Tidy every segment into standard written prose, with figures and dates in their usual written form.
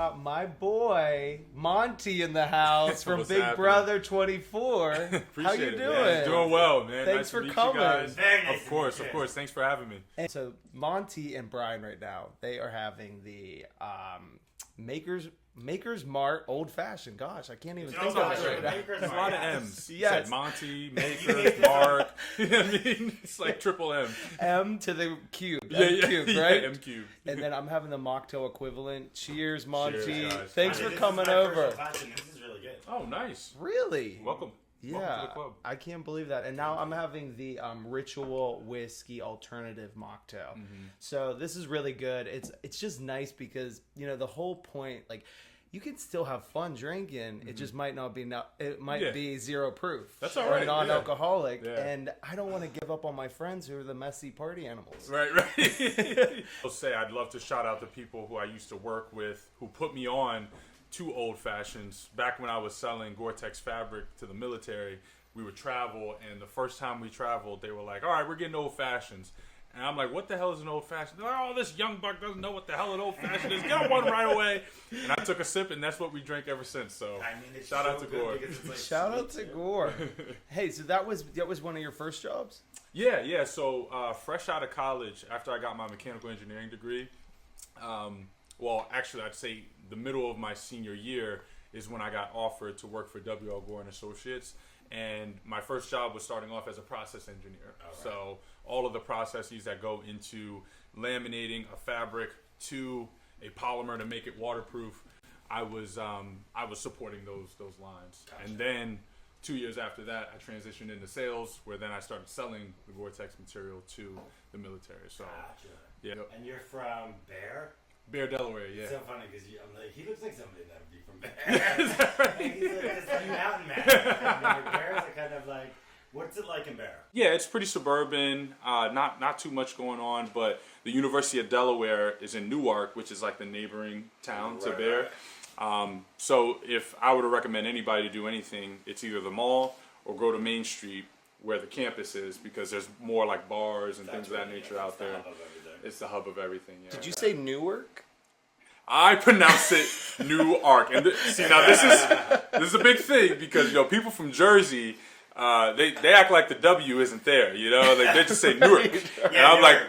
got my boy Monte in the house from BigBro24. How you doing? Man. Doing well, man. Thanks nice for to meet coming. You guys. Very nice. Of course. Thanks for having me. And so Monte and Bryan right now, they are having the Maker's Mart Old Fashioned. Gosh, I can't even think of it right now. There's a lot of M's. Yes. It's like Monte, Maker, Mark. You know what I mean? It's like triple M. M to the cube. Yeah, M cubed, right? Yeah, M cube. And then I'm having the mocktail equivalent. Cheers, Monte. Cheers, guys. Thanks for coming over. This is really good. Oh, nice. Really? Welcome. Yeah, Welcome to the club. I can't believe that. And now I'm having the Ritual Whiskey Alternative Mocktail. So this is really good. It's just nice because, you know, the whole point, like, you can still have fun drinking. It just might not be be zero proof. That's all or right. non-alcoholic. Yeah. And I don't want to give up on my friends who are the messy party animals. Right. I'll say I'd love to shout out the people who I used to work with who put me on to Old Fashions. Back when I was selling Gore-Tex fabric to the military, we would travel, and the first time we traveled, they were like, all right, we're getting Old Fashions. And I'm like, what the hell is an Old Fashioned? They're like, oh, this young buck doesn't know what the hell an Old Fashioned is. Get one right away. And I took a sip, and that's what we drank ever since. So shout out to Gore. Shout out to Gore. Hey, so that was one of your first jobs? Yeah. So fresh out of college, after I got my mechanical engineering degree, well, actually, I'd say the middle of my senior year is when I got offered to work for W.L. Gore and Associates. And my first job was starting off as a process engineer. Right. So all of the processes that go into laminating a fabric to a polymer to make it waterproof, I was supporting those lines. Gotcha. And then 2 years after that, I transitioned into sales, where then I started selling the Gore-Tex material to the military. So, gotcha. Yeah. And you're from Bear? Bear, Delaware, yeah. It's so funny because I'm like, he looks like somebody that would be from Bear. He's like this mountain man. I mean, Bears are kind of like, what's it like in Bear? Yeah, it's pretty suburban. Not too much going on, but the University of Delaware is in Newark, which is like the neighboring town to Bear. Right. So if I were to recommend anybody to do anything, it's either the mall or go to Main Street where the campus is, because there's more like bars and things of that nature out there. It's the hub of everything. Yeah. Did you say Newark? I pronounce it Newark, and see now this is a big thing because people from Jersey, they act like the W isn't there. Like they just say Newark, and I'm like,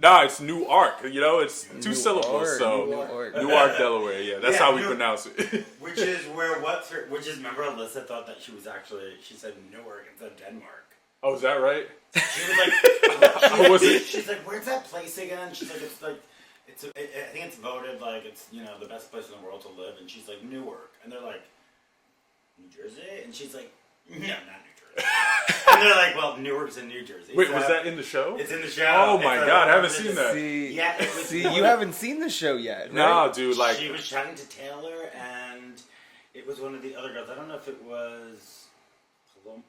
nah, it's Newark. It's two syllables. So Newark, Delaware. Yeah, that's how we pronounce it. Which is remember Alyssa thought that she said Newark instead of Denmark. Oh, is that right? She was like, she's like, where's that place again? She's like, I think it's voted like it's the best place in the world to live, and she's like Newark, and they're like, New Jersey, and she's like, no, not New Jersey, and they're like, well, Newark's in New Jersey. Wait, was that in the show? It's in the show. Oh my God, I haven't seen that. See, you haven't seen the show yet. Right? No, dude, like she was chatting to Taylor, and it was one of the other girls. I don't know if it was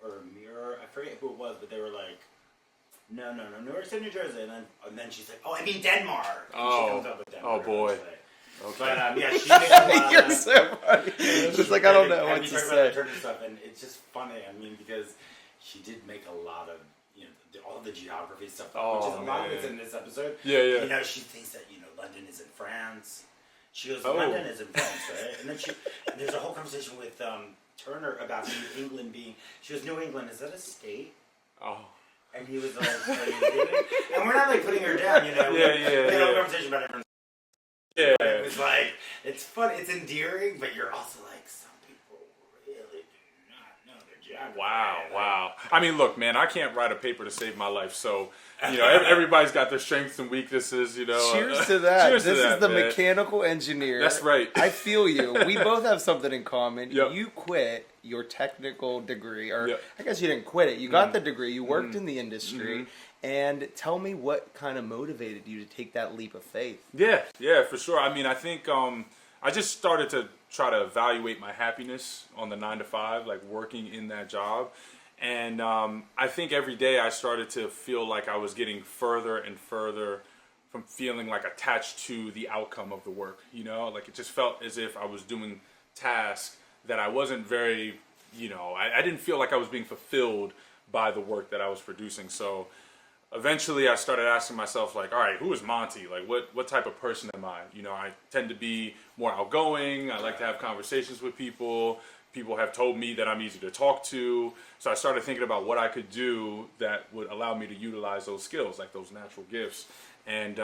or Mirror, I forget who it was, but they were like, no, Newark's in New Jersey, and then she's like, oh, I mean Denmark. And she comes up with Denmark. Oh boy. Okay. But yeah, she makes a lot You're so funny. It's just like I don't know what to say. Stuff, and it's just funny. I mean, because she did make a lot of all the geography stuff, which is a lot of it's in this episode. Yeah. She thinks that London is in France. She goes, London is in France, right? And then there's a whole conversation with Turner about New England being. She goes, New England, is that a state? Oh. And he was like, and we're not like putting her down, We had a conversation about everyone. Yeah. It was like, it's fun, it's endearing, but you're also like, some people really do not know their geography. Wow. I mean, look, man, I can't write a paper to save my life, so everybody's got their strengths and weaknesses. Cheers to that. Cheers this to that, is the man. Mechanical engineer. That's right. I feel you. We both have something in common. Yep. You quit your technical degree, or Yep. I guess you didn't quit it. You got the degree. You worked in the industry. And tell me what kind of motivated you to take that leap of faith. Yeah, for sure. I mean, I think I just started to try to evaluate my happiness on the 9 to 5, like working in that job. And I think every day I started to feel like I was getting further and further from feeling like attached to the outcome of the work. Like it just felt as if I was doing tasks that I wasn't very, I didn't feel like I was being fulfilled by the work that I was producing. So eventually I started asking myself, like, all right, who is Monte? Like, what type of person am I? You know, I tend to be more outgoing. I like to have conversations with people. People have told me that I'm easy to talk to. So I started thinking about what I could do that would allow me to utilize those skills, like those natural gifts. And,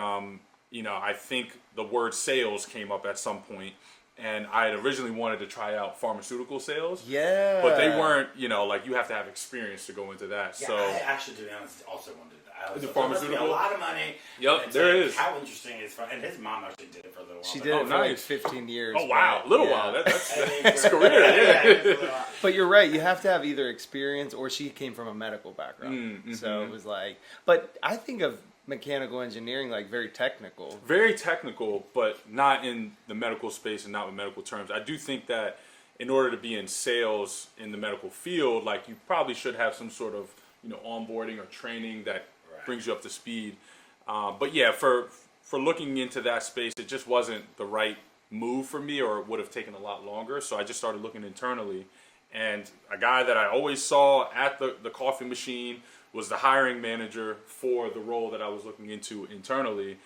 you know, I think the word sales came up at some point. And I had originally wanted to try out pharmaceutical sales. Yeah. But they weren't, you know, like you have to have experience to go into that. Yeah, so I actually, to be honest, also wanted that. I was the like, pharmaceutical? a lot of money. Yep, there like, is. How interesting is fun. And his mom actually did it for a little while. She but- did it for like nice. 15 years. Oh, wow. but- Little yeah. while. That's I think that's for- career. Yeah. it was a little while. But you're right. You have to have either experience or she came from a medical background. So it was like, but I think of mechanical engineering like very technical. Very technical, but not in the medical space and not with medical terms. I do think that in order to be in sales in the medical field, like you probably should have some sort of, you know, onboarding or training that brings you up to speed. But yeah, for looking into that space, it just wasn't the right move for me, or it would have taken a lot longer. So I just started looking internally, and a guy that I always saw at the coffee machine was the hiring manager for the role that I was looking into internally.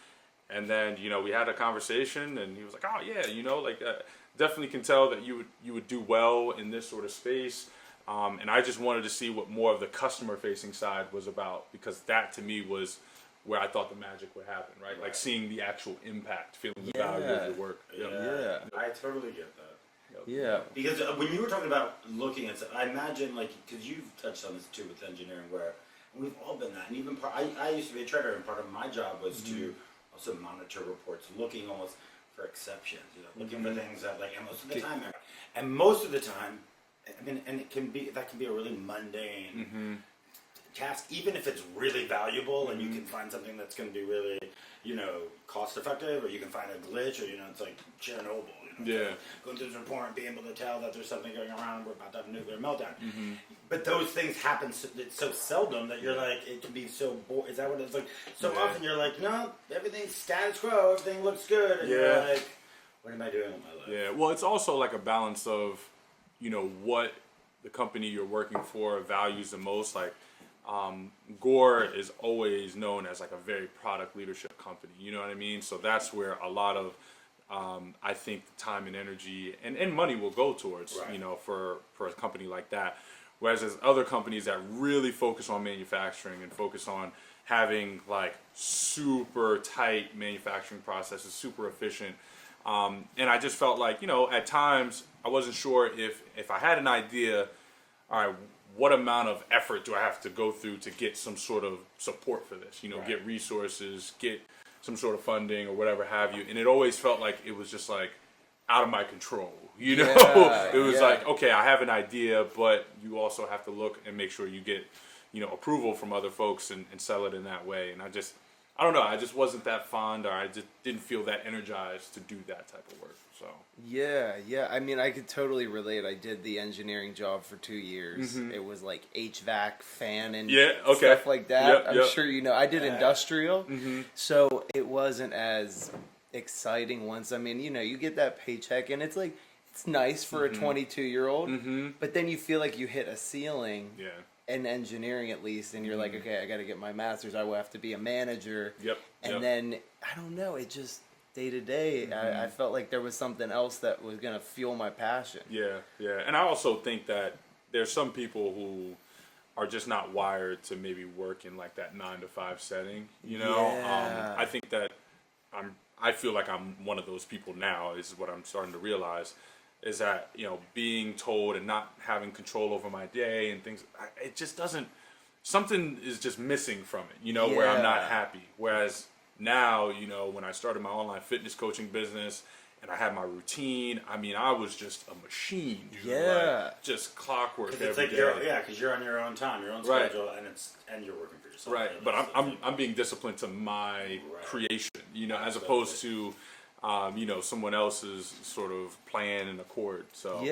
And then, you know, we had a conversation, and he was like, oh yeah, you know, like definitely can tell that you would do well in this sort of space. And I just wanted to see what more of the customer facing side was about, because that to me was where I thought the magic would happen, right? Like seeing the actual impact, feeling the value of your work. Yeah. I totally get that. Yeah. Because when you were talking about looking at stuff, I imagine, like, because you've touched on this too with engineering, where we've all been that. And even I used to be a trader, and part of my job was to also monitor reports, looking almost for exceptions, you know, looking for things that, like, and most of the time, I mean, and that can be a really mundane task, even if it's really valuable and you can find something that's going to be really, you know, cost effective, or you can find a glitch, or, you know, it's like Chernobyl, you know, going through this report and being able to tell that there's something going around, we're about to have a nuclear meltdown. But those things happen it's so seldom that you're like, it can be so is that what it's like? So often you're like, no, everything's status quo, everything looks good, and you're like, what am I doing with my life? Yeah, well, it's also like a balance of, you know, what the company you're working for values the most. Like, Gore is always known as like a very product leadership company. You know what I mean? So that's where a lot of, I think, time and energy and money will go towards, you know, for a company like that. Whereas there's other companies that really focus on manufacturing and focus on having like super tight manufacturing processes, super efficient. And I just felt like, you know, at times I wasn't sure if I had an idea, all right, what amount of effort do I have to go through to get some sort of support for this? You know, get resources, get some sort of funding or whatever have you. And it always felt like it was just like out of my control. You know, it was like, okay, I have an idea, but you also have to look and make sure you get, you know, approval from other folks and sell it in that way. And I don't know, I just wasn't that fond, or I just didn't feel that energized to do that type of work. So Yeah. I mean, I could totally relate. I did the engineering job for 2 years. It was like HVAC, fan, and stuff like that. I'm sure you know. I did industrial, so it wasn't as exciting once. I mean, you know, you get that paycheck, and it's like, it's nice for a 22-year-old, but then you feel like you hit a ceiling. In engineering, at least, and you're like, okay, I got to get my master's. I will have to be a manager. And then I don't know. It just day to day, I felt like there was something else that was gonna fuel my passion. Yeah. And I also think that there's some people who are just not wired to maybe work in like that 9-to-5 setting. You know, I think that I feel like I'm one of those people now. Is what I'm starting to realize. Is that, you know, being told and not having control over my day and things, it just doesn't, something is just missing from it, you know, where I'm not happy. Whereas now, you know, when I started my online fitness coaching business and I had my routine, I mean, I was just a machine, dude. Like, just clockwork every day. Because you're on your own time, your own schedule, and you're working for yourself. Right, but I'm being disciplined to my creation, you know, as opposed to, you know, someone else's sort of plan and accord. So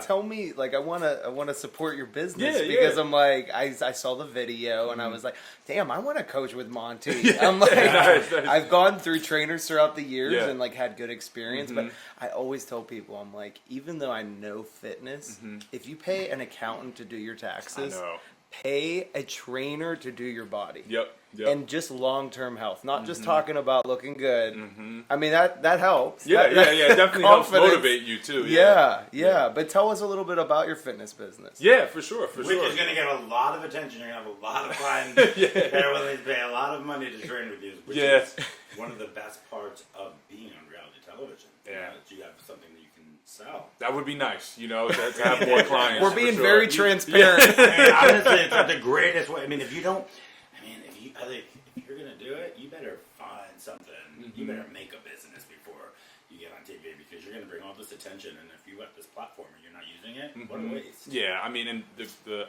tell me, like, I wanna support your business because I'm like, I saw the video and I was like, damn, I want to coach with Monte. I'm like, nice. I've gone through trainers throughout the years and like had good experience, but I always tell people, I'm like, even though I know fitness, if you pay an accountant to do your taxes, pay a trainer to do your body. Yep. And just long-term health, not just talking about looking good. I mean, that helps. Yeah, it definitely helps motivate you too. Yeah. But tell us a little bit about your fitness business. Yeah, for sure. Which is going to get a lot of attention. You're going to have a lot of clients that are willing to pay a lot of money to train with you, which is one of the best parts of being on reality television. Yeah. That you have something that you can sell. That would be nice, to have more clients. We're being very transparent. I mean, honestly, it's not the greatest way. I mean, if you're gonna do it, you better find something. You better make a business before you get on TV, because you're gonna bring all this attention, and if you have this platform and you're not using it, what a waste. Yeah, I mean, and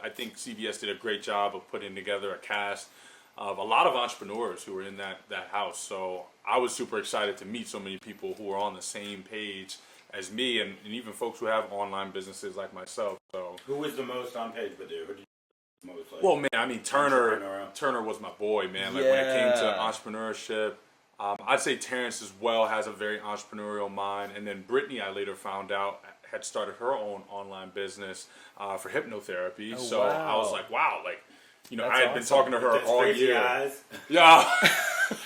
I think CBS did a great job of putting together a cast of a lot of entrepreneurs who were in that house. So I was super excited to meet so many people who were on the same page as me, and even folks who have online businesses like myself. So who was the most on page with you? Who did you most like? Well, man, I mean, Turner was my boy, man. Like when it came to entrepreneurship, I'd say Terrence as well has a very entrepreneurial mind. And then Brittany, I later found out, had started her own online business for hypnotherapy. I was like, wow, like, That's I had been talking to her all year. Eyes. Yeah.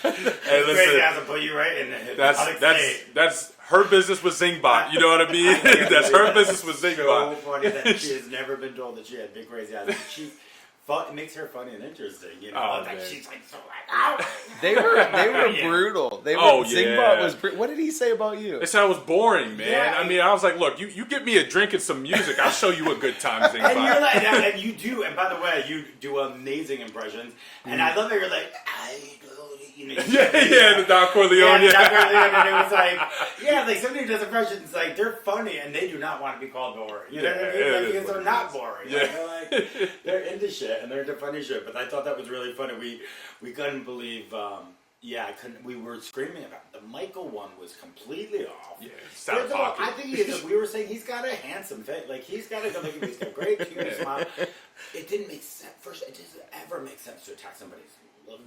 Hey, listen, crazy eyes will put you right in the that's her business with Zingbot. You know what I mean? That's her business with Zingbot. So funny that she has never been told that she had big crazy eyes. It makes her funny and interesting. She's like so like, oh. They were brutal. Zingbot was. What did he say about you? They said I was boring, man. Yeah, I mean, I was like, look, you get me a drink and some music, I'll show you a good time, Zingbot. And you're like, and you do. And by the way, you do amazing impressions. And I love that you're like, the Don Corleone. And it was like, somebody who does impressions, like, they're funny and they do not want to be called boring. You know what I mean? Because they're not boring. Yeah. They're into shit and they're into funny shit. But I thought that was really funny. We couldn't believe. We were screaming about it. The Michael one was completely off. Yeah, stop talking. I think we were saying he's got a handsome face. Like, he's got a great, cute smile. It didn't make sense. First, it doesn't ever make sense to attack somebody's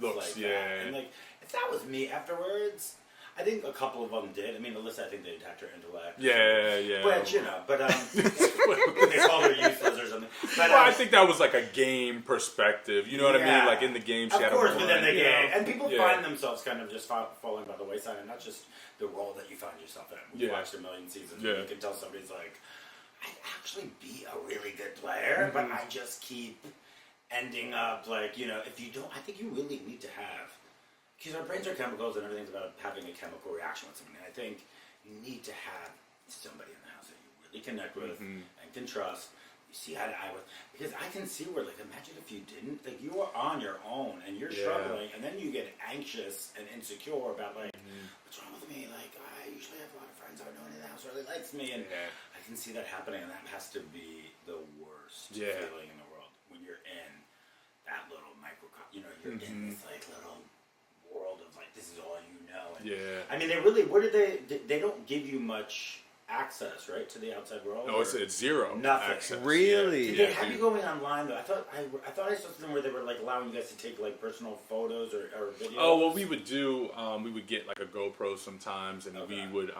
looks like that. And like, if that was me afterwards, I think a couple of them did. I mean, Alyssa, I think they attacked her intellect. Yeah. But they called her useless or something. But I think that was like a game perspective. You know what I mean? Like in the game, she had a point. Within the game, and people find themselves kind of just falling by the wayside, and not just the role that you find yourself in. We've watched a million seasons. You can tell somebody's like, I'd actually be a really good player, but I just keep ending up like, if you don't, I think you really need to have, because our brains are chemicals and everything's about having a chemical reaction with somebody. And I think you need to have somebody in the house that you really connect with and can trust. You see eye to eye with, because I can see where, like, imagine if you didn't, like, you are on your own and you're struggling, and then you get anxious and insecure about like, what's wrong with me? Like, I usually have a lot of friends. I don't know anyone else really likes me, and I can see that happening, and that has to be the worst feeling in the world when you're in that little microcosm. You're in this like little world of like, this is all you know. And, I mean, they really, they don't give you much access, right, to the outside world? No, it's zero. Nothing. Access. Really? Did they have you going online though? I thought I saw something where they were like allowing you guys to take like personal photos or videos. Oh, what we would do, we would get like a GoPro sometimes, and we would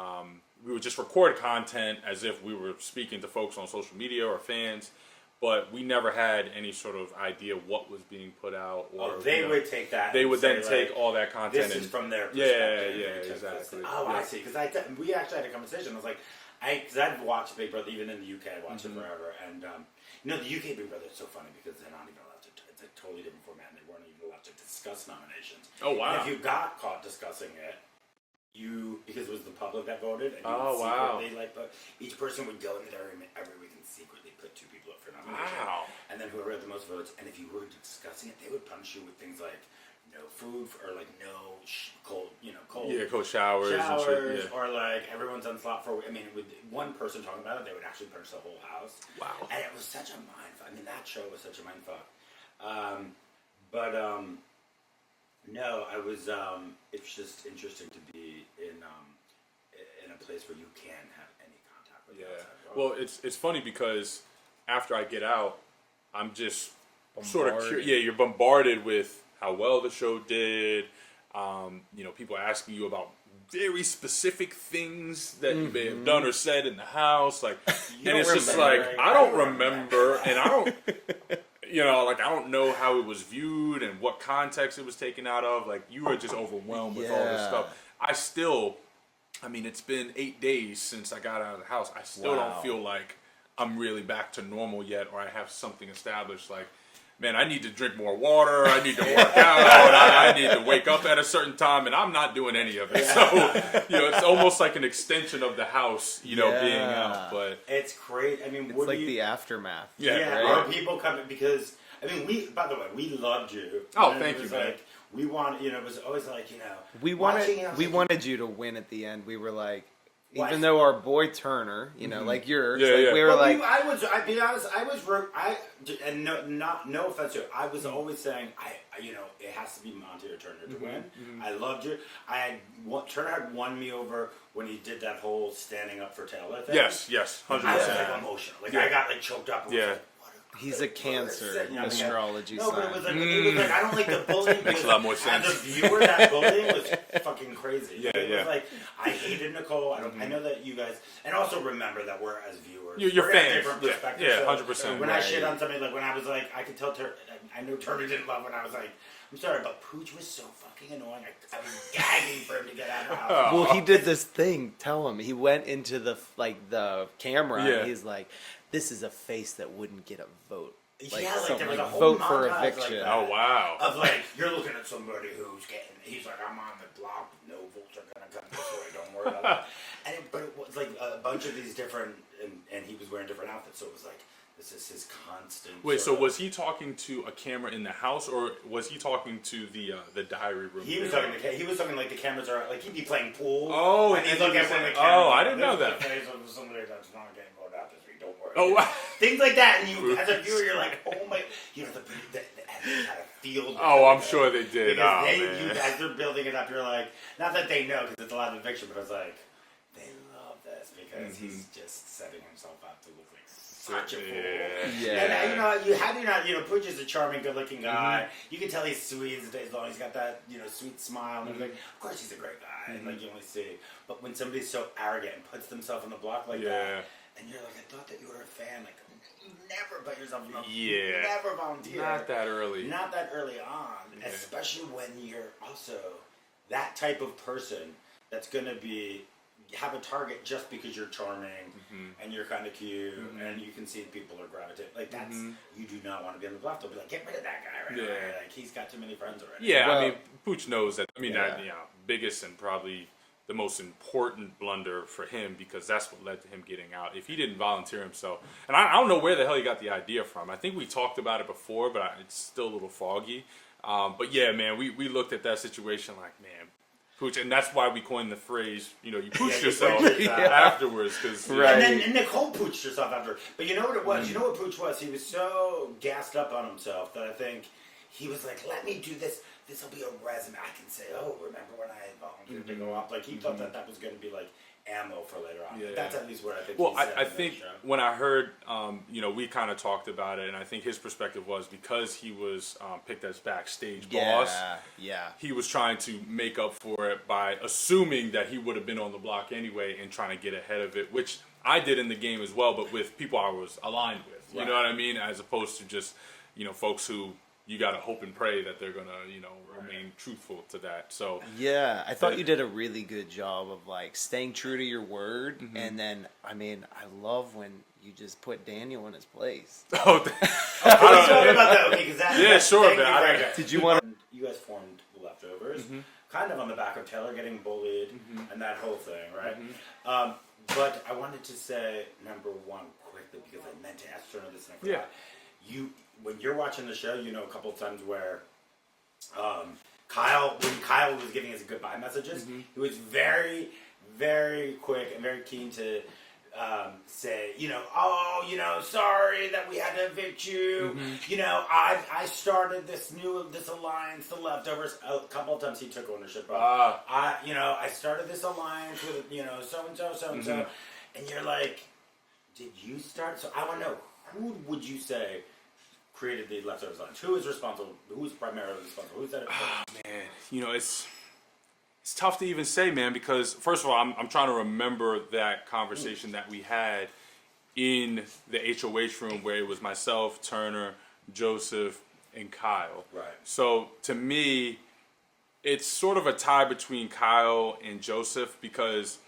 just record content as if we were speaking to folks on social media or fans. But we never had any sort of idea what was being put out. Or they would take that. They would then take all that content. This is from their perspective. Yeah, exactly. I see. Because we actually had a conversation. I was like, because I've watched Big Brother even in the UK. I watched it forever, and the UK Big Brother is so funny because they're not even allowed to. It's a totally different format, and they weren't even allowed to discuss nominations. Oh wow! And if you got caught discussing it, because it was the public that voted, and each person would go into their room every week and secretly put 2 people up for nomination. Wow! And then whoever had the most votes, and if you were discussing it, they would punish you with things like no food or like no cold showers and shit, or like everyone's on slot for. I mean, with one person talking about it, they would actually punish the whole house. Wow! And it was such a mindfuck. I mean, that show was such a mindfuck. No, I was. It's just interesting to be in a place where you can have any contact with the outside world. Well, it's funny because after I get out, I'm just sort of curious. Yeah, you're bombarded with how well the show did. People asking you about very specific things that you may have done or said in the house, like, and it's just like I don't remember, and I don't. you know, like, I don't know how it was viewed and what context it was taken out of. Like, you were just overwhelmed with all this stuff. I mean, it's been 8 days since I got out of the house. I still don't feel like I'm really back to normal yet, or I have something established. Like, man, I need to drink more water. I need to work out. I need to wake up at a certain time, and I'm not doing any of it. So, you know, it's almost like an extension of the house, you know, being out. But it's great. I mean, it's like the aftermath. Yeah, right? Are people coming? Because, I mean, by the way, we loved you. Oh, thank you, man. Like, we wanted, you know, it was always like, you know. We wanted you to win at the end. We were like, even though our boy Turner, you know, like yours, we were like, I'd be honest, and no offense to it, I was always saying, you know, it has to be Monte or Turner to win. I loved you. Turner had won me over when he did that whole standing up for Taylor thing. Yes, 100%. I was like emotional. Like I got like choked up. He's a Cancer astrology sign. No, but it was like I don't like the bullying. Makes a lot more sense. As a viewer, that bullying was fucking crazy. Yeah, it was like I hated Nicole. I know that you guys, and also remember that we're as viewers, you're fans. Different perspectives. Yeah, 100%. When I shit on somebody, like when I was like, I could tell I know Turner didn't love when I was like, I'm sorry, but Pooch was so fucking annoying. I was gagging for him to get out of the house. Well, he did this thing. Tell him. He went into the camera. And he's like, "This is a face that wouldn't get a vote." Like, there was a whole vote for eviction. Like oh wow! Of like, you're looking at somebody who's getting. He's like, I'm on the block. No votes are gonna come this way. Don't worry about that. But it was like a bunch of these different, and he was wearing different outfits. So it was like, this is his constant. Wait, so was he talking to a camera in the house, or was he talking to the diary room? He was talking like the cameras are like he'd be playing pool. Oh, and he'd look at one of the cameras. Oh, I didn't know that. The face of somebody that's not getting voted out this week. Don't worry. Oh, wow. Things like that, and you as a viewer, you're like, oh my, you know, the had a field. Oh, I'm sure they did. Because as they're building it up, you're like, not that they know because it's a lot of eviction, but I was like, they love this because he's just setting himself up to look like such a fool. Yeah. And how do you not, Pooch is a charming, good-looking guy. You can tell he's sweet as long as he's got that, sweet smile. And everything. Of course, he's a great guy, and like you only see. But when somebody's so arrogant and puts themselves on the block like that, and you're like, I thought that you were a fan, like. You never put yourself in the You never volunteer. Not that early. Not that early on. Yeah. Especially when you're also that type of person that's going to have a target just because you're charming and you're kind of cute and you can see people are gravitating. Like that's, you do not want to be on the block. They'll be like, get rid of that guy right now. Like he's got too many friends already. Yeah, I mean, Pooch knows that. I mean, biggest and probably the most important blunder for him because that's what led to him getting out. If he didn't volunteer himself, and I don't know where the hell he got the idea from. I think we talked about it before, but it's still a little foggy. But yeah, man, we looked at that situation like, man, Pooch, and that's why we coined the phrase, you pooched yourself afterwards. Cause, and Nicole pooched herself after. But you know what it was? You know what Pooch was? He was so gassed up on himself that I think he was like, let me do this. This will be a resume. I can say, oh, remember when I volunteered to go up? Like, he thought that was going to be, like, ammo for later on. Yeah. That's at least what I think Well, I think when I heard, we kind of talked about it, and I think his perspective was because he was picked as backstage boss, he was trying to make up for it by assuming that he would have been on the block anyway and trying to get ahead of it, which I did in the game as well, but with people I was aligned with. You know what I mean? As opposed to just, folks who... You gotta hope and pray that they're gonna, remain truthful to that. So I thought you did a really good job of like staying true to your word, and then I love when you just put Daniel in his place. Tell me about that, okay? Because sure, man. Did you want? You guys formed Leftovers, kind of on the back of Taylor getting bullied and that whole thing, right? But I wanted to say number one quickly because I meant to ask Turner this and I forgot. When you're watching the show, a couple of times where when Kyle was giving his goodbye messages, he was very, very quick and very keen to say, sorry that we had to evict you. I started this alliance, the Leftovers. A couple of times he took ownership of. I started this alliance with so and so, and you're like, did you start? So I want to know, who would you say created the Leftovers lines? Who is responsible? Who is primarily responsible? Who's that? Oh man, it's tough to even say, man, because first of all, I'm trying to remember that conversation that we had in the HOH room where it was myself, Turner, Joseph, and Kyle. Right. So to me, it's sort of a tie between Kyle and Joseph because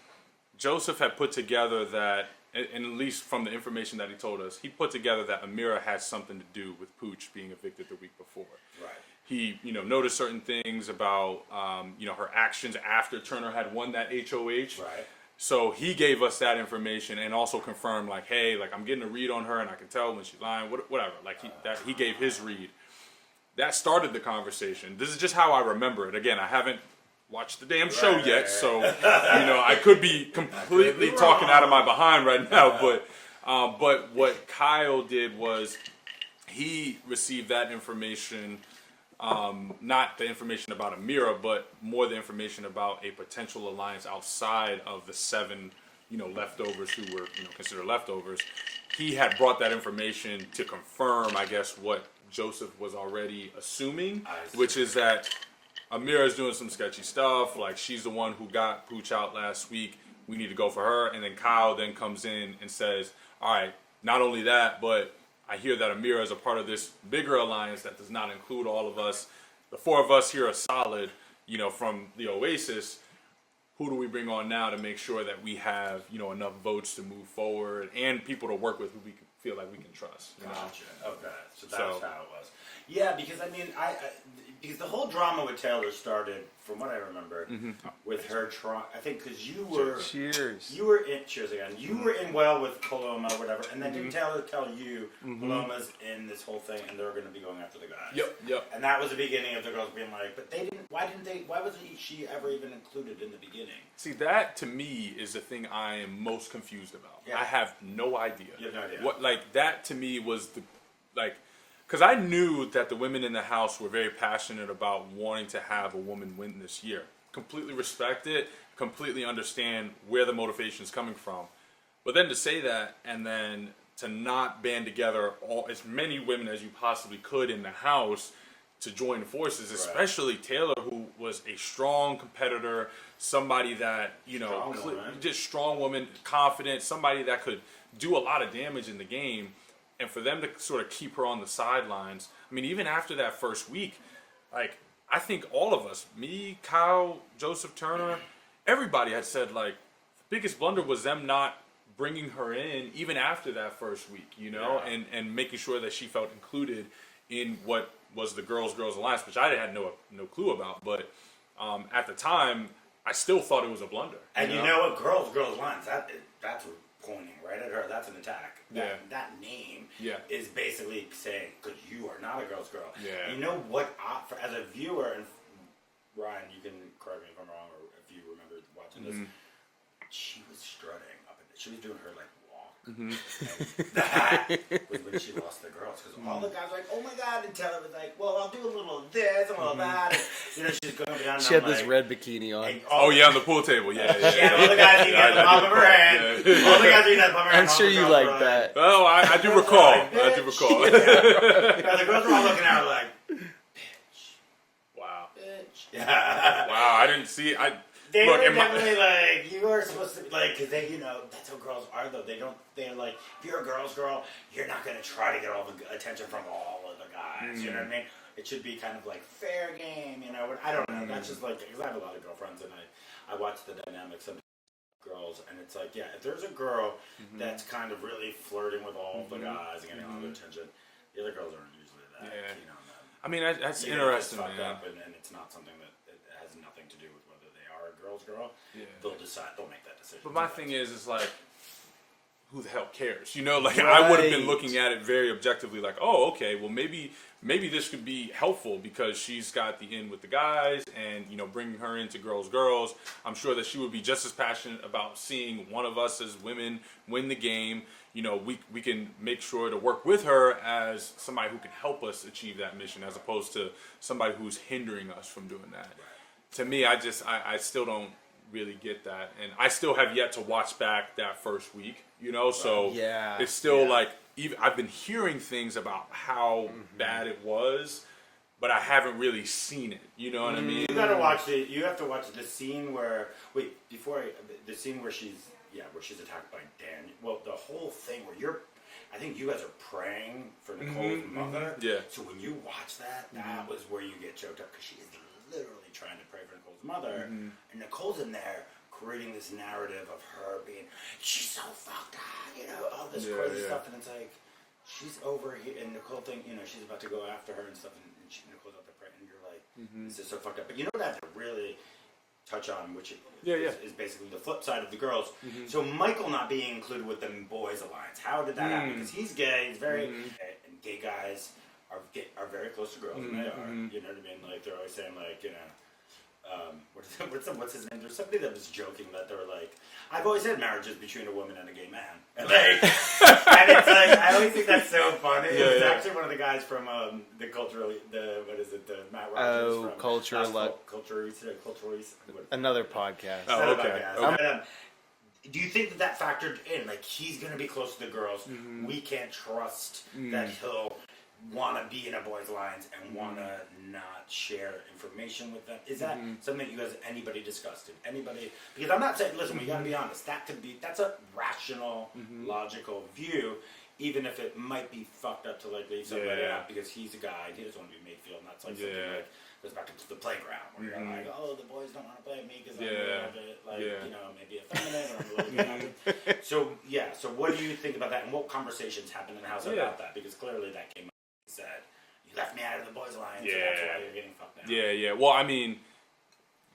Joseph had put together that, and at least from the information that he told us, he put together that Amira had something to do with Pooch being evicted the week before. Right. He, noticed certain things about, her actions after Turner had won that HOH. Right. So he gave us that information and also confirmed, like, hey, like I'm getting a read on her and I can tell when she's lying, whatever. Like he gave his read. That started the conversation. This is just how I remember it. Again, I haven't watched the damn show yet, so I could be completely talking out of my behind right now. But what Kyle did was he received that information, not the information about Amira, but more the information about a potential alliance outside of the 7, leftovers who were considered leftovers. He had brought that information to confirm, I guess, what Joseph was already assuming, which is that Amira's doing some sketchy stuff, like she's the one who got Pooch out last week, we need to go for her. And then Kyle then comes in and says, all right, not only that, but I hear that Amira is a part of this bigger alliance that does not include all of us. The 4 of us here are solid, from the Oasis. Who do we bring on now to make sure that we have, enough votes to move forward and people to work with who we feel like we can trust? Gotcha. Okay. So that's how it was. Yeah, because because the whole drama with Taylor started, from what I remember, with her trying. I think because you were cheers again. You were in well with Paloma, whatever, and then didn't Taylor tell you Paloma's in this whole thing and they're going to be going after the guys? Yep. And that was the beginning of the girls being like, but they didn't. Why wasn't she ever even included in the beginning? See, that to me is the thing I am most confused about. Yeah. I have no idea. You have no idea. What that to me was because I knew that the women in the house were very passionate about wanting to have a woman win this year. Completely respect it, completely understand where the motivation is coming from. But then to say that and then to not band together as many women as you possibly could in the house to join forces, especially Taylor, who was a strong competitor, somebody that, just strong woman, confident, somebody that could do a lot of damage in the game. And for them to sort of keep her on the sidelines, I mean, even after that first week, I think all of us, me, Kyle, Joseph Turner, everybody had said, the biggest blunder was them not bringing her in even after that first week, and making sure that she felt included in what was the Girls Alliance, which I had no clue about. But at the time, I still thought it was a blunder. And you know what? Girls Alliance, that's pointing right at her. That's an attack. That name is basically saying, because you are not a girl's girl. Yeah. You know what, as a viewer, and Ryan, you can correct me if I'm wrong, or if you remember watching this, she was strutting up and she was doing her walk. And that was when she lost the girls, because all the guys were like, oh my god, and Taylor was like, well, I'll do a little of this, a little of that, and she's going down. She had this red bikini on. On the pool table, yeah. All the guys eating at the palm of her hand. All the guys eating at the palm of her hand. I'm sure you like that. Oh, I do recall. I do recall. The girls were all looking at her like, bitch. Wow. Bitch. Yeah. Wow, I didn't see. They were definitely you were supposed to be because they, that's how girls are though. They're like, if you're a girl's girl, you're not going to try to get all the attention from all of the guys. You know what I mean? It should be kind of fair game, I don't know. That's just because I have a lot of girlfriends and I watch the dynamics of girls, and it's if there's a girl that's kind of really flirting with all the guys and getting all the attention, the other girls aren't usually that keen on them. I mean, that's interesting, man. Up and it's not something that has nothing to do with whether they are a girl's girl. They'll make that decision. But my thing is who the hell cares? I would have been looking at it very objectively, oh, okay, well maybe this could be helpful because she's got the in with the guys, and bringing her into girls. I'm sure that she would be just as passionate about seeing one of us as women win the game. We can make sure to work with her as somebody who can help us achieve that mission, as opposed to somebody who's hindering us from doing that. To me, I still don't really get that, and I still have yet to watch back that first week. So it's still even I've been hearing things about how bad it was, but I haven't really seen it. You know what I mean? You gotta watch it. You have to watch the scene where the scene where she's attacked by Dan. Well, the whole thing where I think you guys are praying for Nicole's mother. Yeah. So when you watch that, that was where you get choked up because she is literally trying to pray for Nicole's mother, and Nicole's in there creating this narrative of her being, she's so fucked up, you know, all this crazy stuff, and it's like, she's over here, and Nicole think, you know, she's about to go after her and stuff, and Nicole's out there praying, and you're like, this is so fucked up. But you know what I have to really touch on, which is basically the flip side of the girls. So Michael not being included with the boys alliance, how did that happen? Because he's gay, he's very, and gay guys are very close to girls, and they are, you know what I mean? Like, they're always saying, like, you know, what's his name? There's somebody that was joking that they were like, I've always had marriages between a woman and a gay man. And, like, and it's like, I always think that's so funny. It's actually one of the guys from the Matt Rogers from Culture. Another podcast. Oh, okay. Do you think that factored in? Like, he's going to be close to the girls. We can't trust that he'll want to be in a boys' alliance and want to not share information with them. Is that something that you guys, anybody discussed? Did anybody? Because I'm not saying, listen, we got to be honest. That's a rational, logical view, even if it might be fucked up to like leave somebody out because he's a guy. He doesn't want to be made feel nuts. Like something like goes back to the playground where you're like, oh, the boys don't want to play with me because I'm a little bit like you know, maybe effeminate or I'm a little bit. So what do you think about that? And what conversations happened in the house about that? Because clearly that came up. Said, you left me out of the boys' alliance, so that's why you're getting fucked now. Yeah. Well, I mean,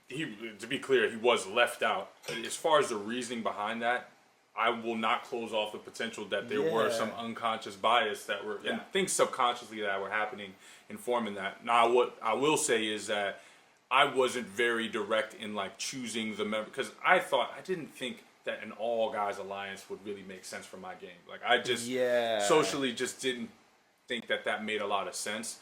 to be clear, he was left out. As far as the reasoning behind that, I will not close off the potential that there were some unconscious bias that were, and things subconsciously that were happening, informing that. Now, what I will say is that I wasn't very direct in like choosing the member, because I didn't think that an all guys alliance would really make sense for my game. Like, I just socially just didn't think that made a lot of sense.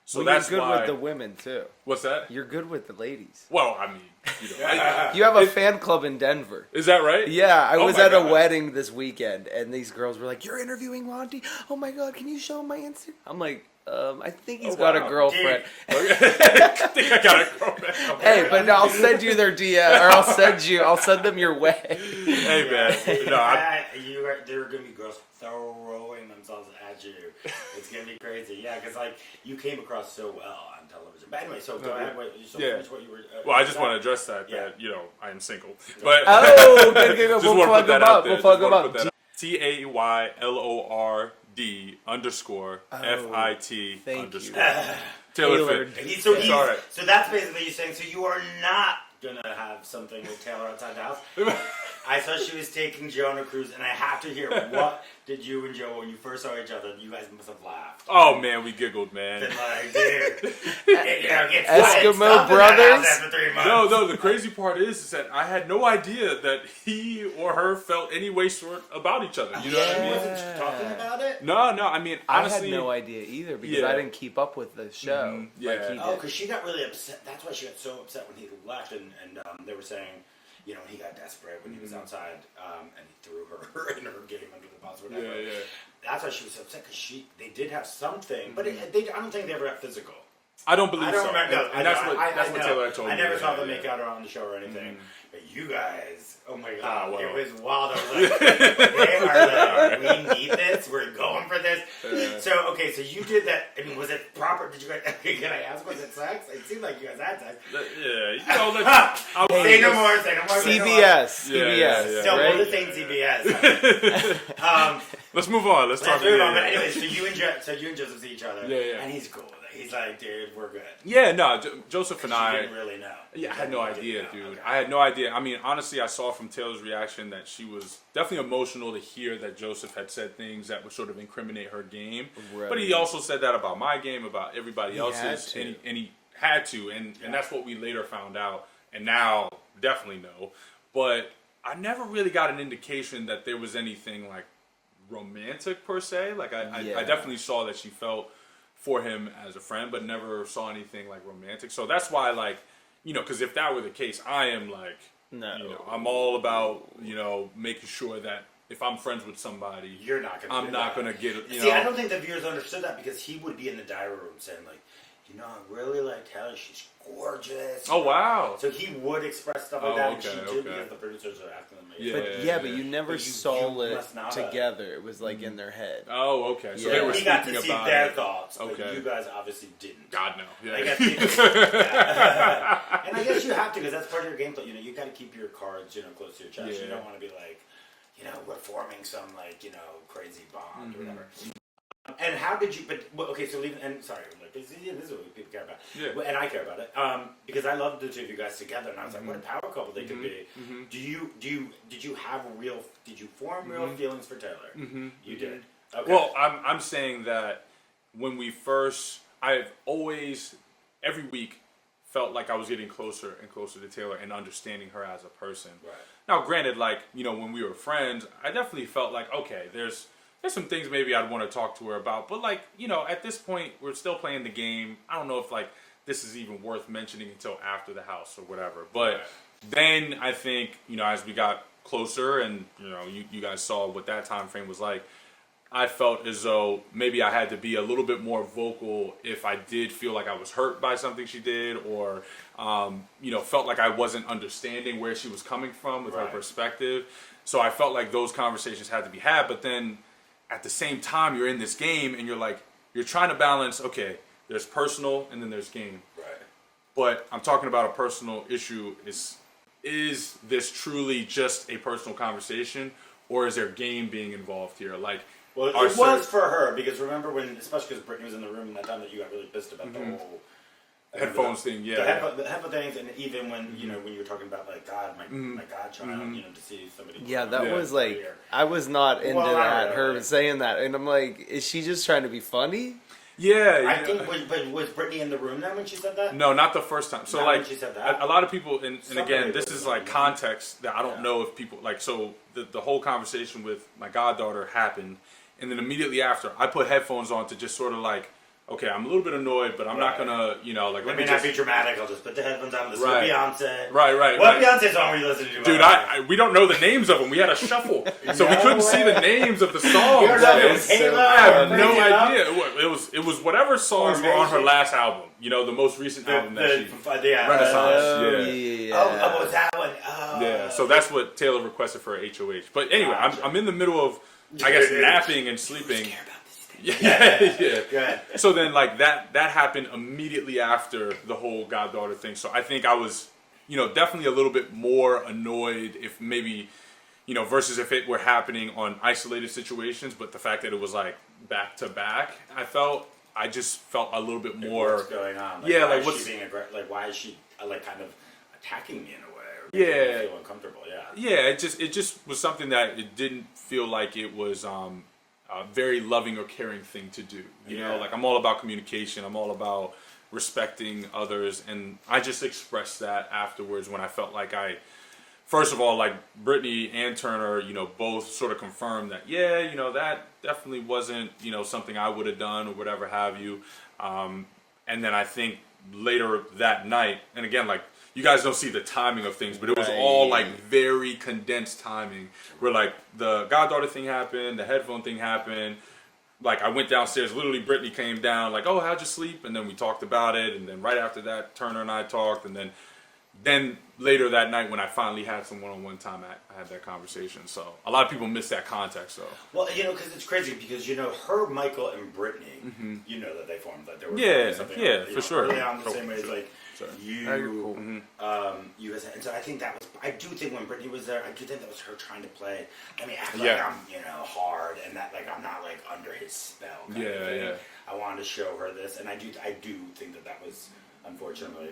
So that's you're good why, with the women too. What's that? You're good with the ladies. Well, I mean, you know, you have a fan club in Denver. Is that right? Yeah, I was at a wedding this weekend, and these girls were like, "You're interviewing Monte? Oh my god, can you show him my Instagram?" I'm like, I think he's got a girlfriend. I think I got a girlfriend. Hey, but no, I'll send you their DM, or I'll send them your way. Hey man, there are gonna be girls throwing themselves at you. It's gonna be crazy. Yeah, because like you came across so well on television. But anyway, so go ahead. Finish what you were. Well, I just want to address that you know I am single. But good. Just we'll plug them up. We'll plug them up. TAYLORD _FIT _ Taylor. So that's basically you saying. So you are not gonna have something with Taylor outside the house. I saw she was taking Joe on a cruise, and I have to hear, what did you and Joe, when you first saw each other, you guys must have laughed. Oh man, we giggled, man. Then like, dude, get Eskimo brothers. After 3 months. No. The crazy part is that I had no idea that he or her felt any way short about each other. You know what I mean? Wasn't talking about it? No. I mean, honestly, I had no idea either because I didn't keep up with the show. Like he did. Because she got really upset. That's why she got so upset when he left, and they were saying, you know, he got desperate when he was outside, and he threw her in her game under the bus or whatever. Yeah. That's why she was so upset, because they did have something, but I don't think they ever got physical. I don't believe so. I don't remember. And that's what Taylor told me. I never saw them make out on the show or anything. But you guys, oh my god, it was wild. I was like, they are like, we need this. We're going for this. So you did that. I mean, was it proper? Did you guys? Can I ask? Was it sex? It seemed like you guys had sex. Yeah, you know. Say no more. CBS. Yeah. So we're the same CBS. Let's move on. Let's talk. Move on. But anyway, so you and Joseph see each other. Yeah. And he's cool. He's like, dude, we're good. Yeah, no, Joseph and I didn't really know. Yeah, I had no idea, dude. Okay. I had no idea. I mean, honestly, I saw from Taylor's reaction that she was definitely emotional to hear that Joseph had said things that would sort of incriminate her game. Right. But he also said that about my game, about everybody else's, and he had to, and that's what we later found out, and now definitely know. But I never really got an indication that there was anything like romantic per se. Like I definitely saw that she felt for him as a friend, but never saw anything like romantic. So that's why, like, you know, because if that were the case, I am like, I'm all about, making sure that if I'm friends with somebody, I'm not gonna get. See, I don't think the viewers understood that, because he would be in the diary room saying like, you know, I really like Taylor. She's gorgeous. Oh, wow. So he would express stuff like that, and she did because the producers are acting them. But you never saw it together. It was like in their head. Oh, okay. So they were we got to see their it. thoughts, but you guys obviously didn't. God, no. Yeah. I guess and I guess you have to, because that's part of your gameplay. You know, you got to keep your cards, you know, close to your chest. Yeah. You don't want to be like, you know, we're forming some, like, you know, crazy bond or whatever. And how did you? But okay, so leaving. And sorry, like this is what people care about. Yeah. And I care about it because I love the two of you guys together, and I was like, what a power couple they could be. Did you have real? Did you form real feelings for Taylor? You did. Okay. Well, I'm saying that when we first, I've always every week felt like I was getting closer and closer to Taylor and understanding her as a person. Right. Now, granted, like, you know, when we were friends, I definitely felt like, okay, there's some things maybe I'd want to talk to her about, but like, you know, at this point, we're still playing the game. I don't know if like this is even worth mentioning until after the house or whatever. But then I think, you know, as we got closer and, you know, you guys saw what that time frame was like, I felt as though maybe I had to be a little bit more vocal if I did feel like I was hurt by something she did, or, you know, felt like I wasn't understanding where she was coming from with her perspective. So I felt like those conversations had to be had. But then at the same time, you're in this game and you're trying to balance, okay, there's personal and then there's game. Right. But I'm talking about a personal issue. Is this truly just a personal conversation, or is there game being involved here? Like, well, it was for her, because remember when, especially because Brittany was in the room and that time that you got really pissed about the whole headphones thing, the headphone things, and even when you know when you were talking about like God, my godchild, you know, to see somebody. Yeah, that was like I was not into that. Her saying that, and I'm like, is she just trying to be funny? Yeah, I think. But was Brittany in the room then when she said that? No, not the first time. So not like, when she said that? a lot of people, and again, this is like context that I don't know if people like. So the whole conversation with my goddaughter happened, and then immediately after, I put headphones on to just sort of like, okay, I'm a little bit annoyed, but I'm not gonna, you know, like. Let me not be dramatic. I'll just put the headphones on. Listen to Beyonce. Right. What Beyonce song were you listening to? Dude, we don't know the names of them. We had a shuffle, so we couldn't see the names of the songs. I have no idea. It was whatever songs were on her last album. You know, the most recent album that she Renaissance. Oh, was that one? Yeah. So that's what Taylor requested for her HOH. But anyway, I'm in the middle of, I guess, napping and sleeping. Yeah. So then, like that happened immediately after the whole goddaughter thing. So I think I was, you know, definitely a little bit more annoyed if maybe, you know, versus if it were happening on isolated situations. But the fact that it was like back to back, I just felt a little bit more. What's going on? Like, like what's she being like? Why is she like kind of attacking me in a way? Or making me feel uncomfortable. Yeah. It just was something that it didn't feel like it was. A very loving or caring thing to do. You know, like I'm all about communication. I'm all about respecting others. And I just expressed that afterwards when I felt like first of all, like Brittany and Turner, you know, both sort of confirmed that, you know, that definitely wasn't, you know, something I would have done or whatever have you. And then I think later that night, and again, like, you guys don't see the timing of things, but it was all like very condensed timing. Where like the goddaughter thing happened, the headphone thing happened. Like I went downstairs, literally Brittany came down, like, oh, how'd you sleep? And then we talked about it. And then right after that, Turner and I talked. And then later that night when I finally had some one-on-one time, I had that conversation. So a lot of people miss that context. So well, you know, because it's crazy because you know her, Michael, and Brittany, you know that they formed that they were something for sure. Early on, the same way as like. You guys, and so I think that was. I do think when Brittany was there, I do think that was her trying to play. Let me act like I'm, you know, hard, and that like I'm not like under his spell. Kind of thing. I wanted to show her this, and I do think that was unfortunately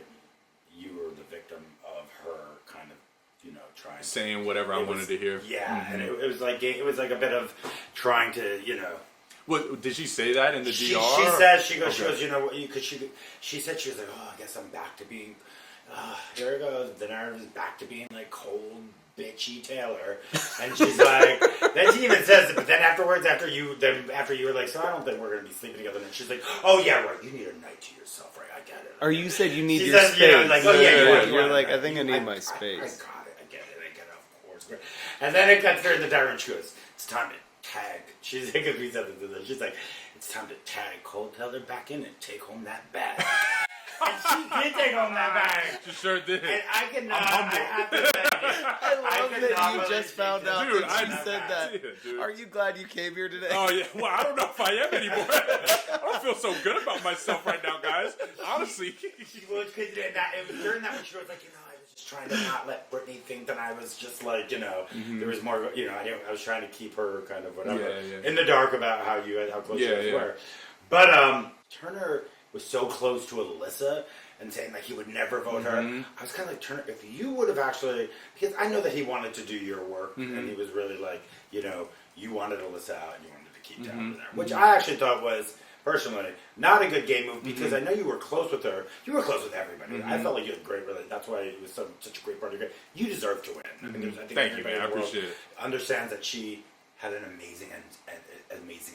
you were the victim of her kind of, you know, trying saying whatever I wanted to hear. Yeah, and it was like a bit of trying to, you know. What did she say that in the DR? She says she goes, you know, because she said she was like, oh, I guess I'm back to being, here it goes, the narrative is back to being like cold, bitchy Taylor, and she's like, then she even says it, but then afterwards, after you were like, so I don't think we're gonna be sleeping together, and she's like, oh yeah, right, you need a night to yourself, right? I get it. Or you said you need she your says, space. You know, like, oh yeah, you were like, I think I need my space. I get it, of course. And then it got to the diary, and she goes, it's time to tag. She's like, we said this, she's like, it's time to tag Cole Taylor back in and take home that bag. And she did take home that bag. She sure did. And I cannot. I love that you just found out Dude, that she I said that. Dude. Are you glad you came here today? Oh yeah. Well, I don't know if I am anymore. I don't feel so good about myself right now, guys. Honestly. Well, because it was during that when she was like, I was just trying to not let Brittany think that I was just like, there was more, I was trying to keep her kind of whatever in the dark about how close you guys were. But Turner was so close to Alyssa and saying like he would never vote her. I was kind of like, Turner, if you would have actually, because I know that he wanted to do your work and he was really like, you wanted Alyssa out and you wanted to keep Taylor there, which I actually thought was personally not a good game move because I know you were close with her. You were close with everybody. I felt like you had great relationship. That's why it was such a great part of your game. You deserve to win. I think Thank you, man. I appreciate it. Understands that she had an amazing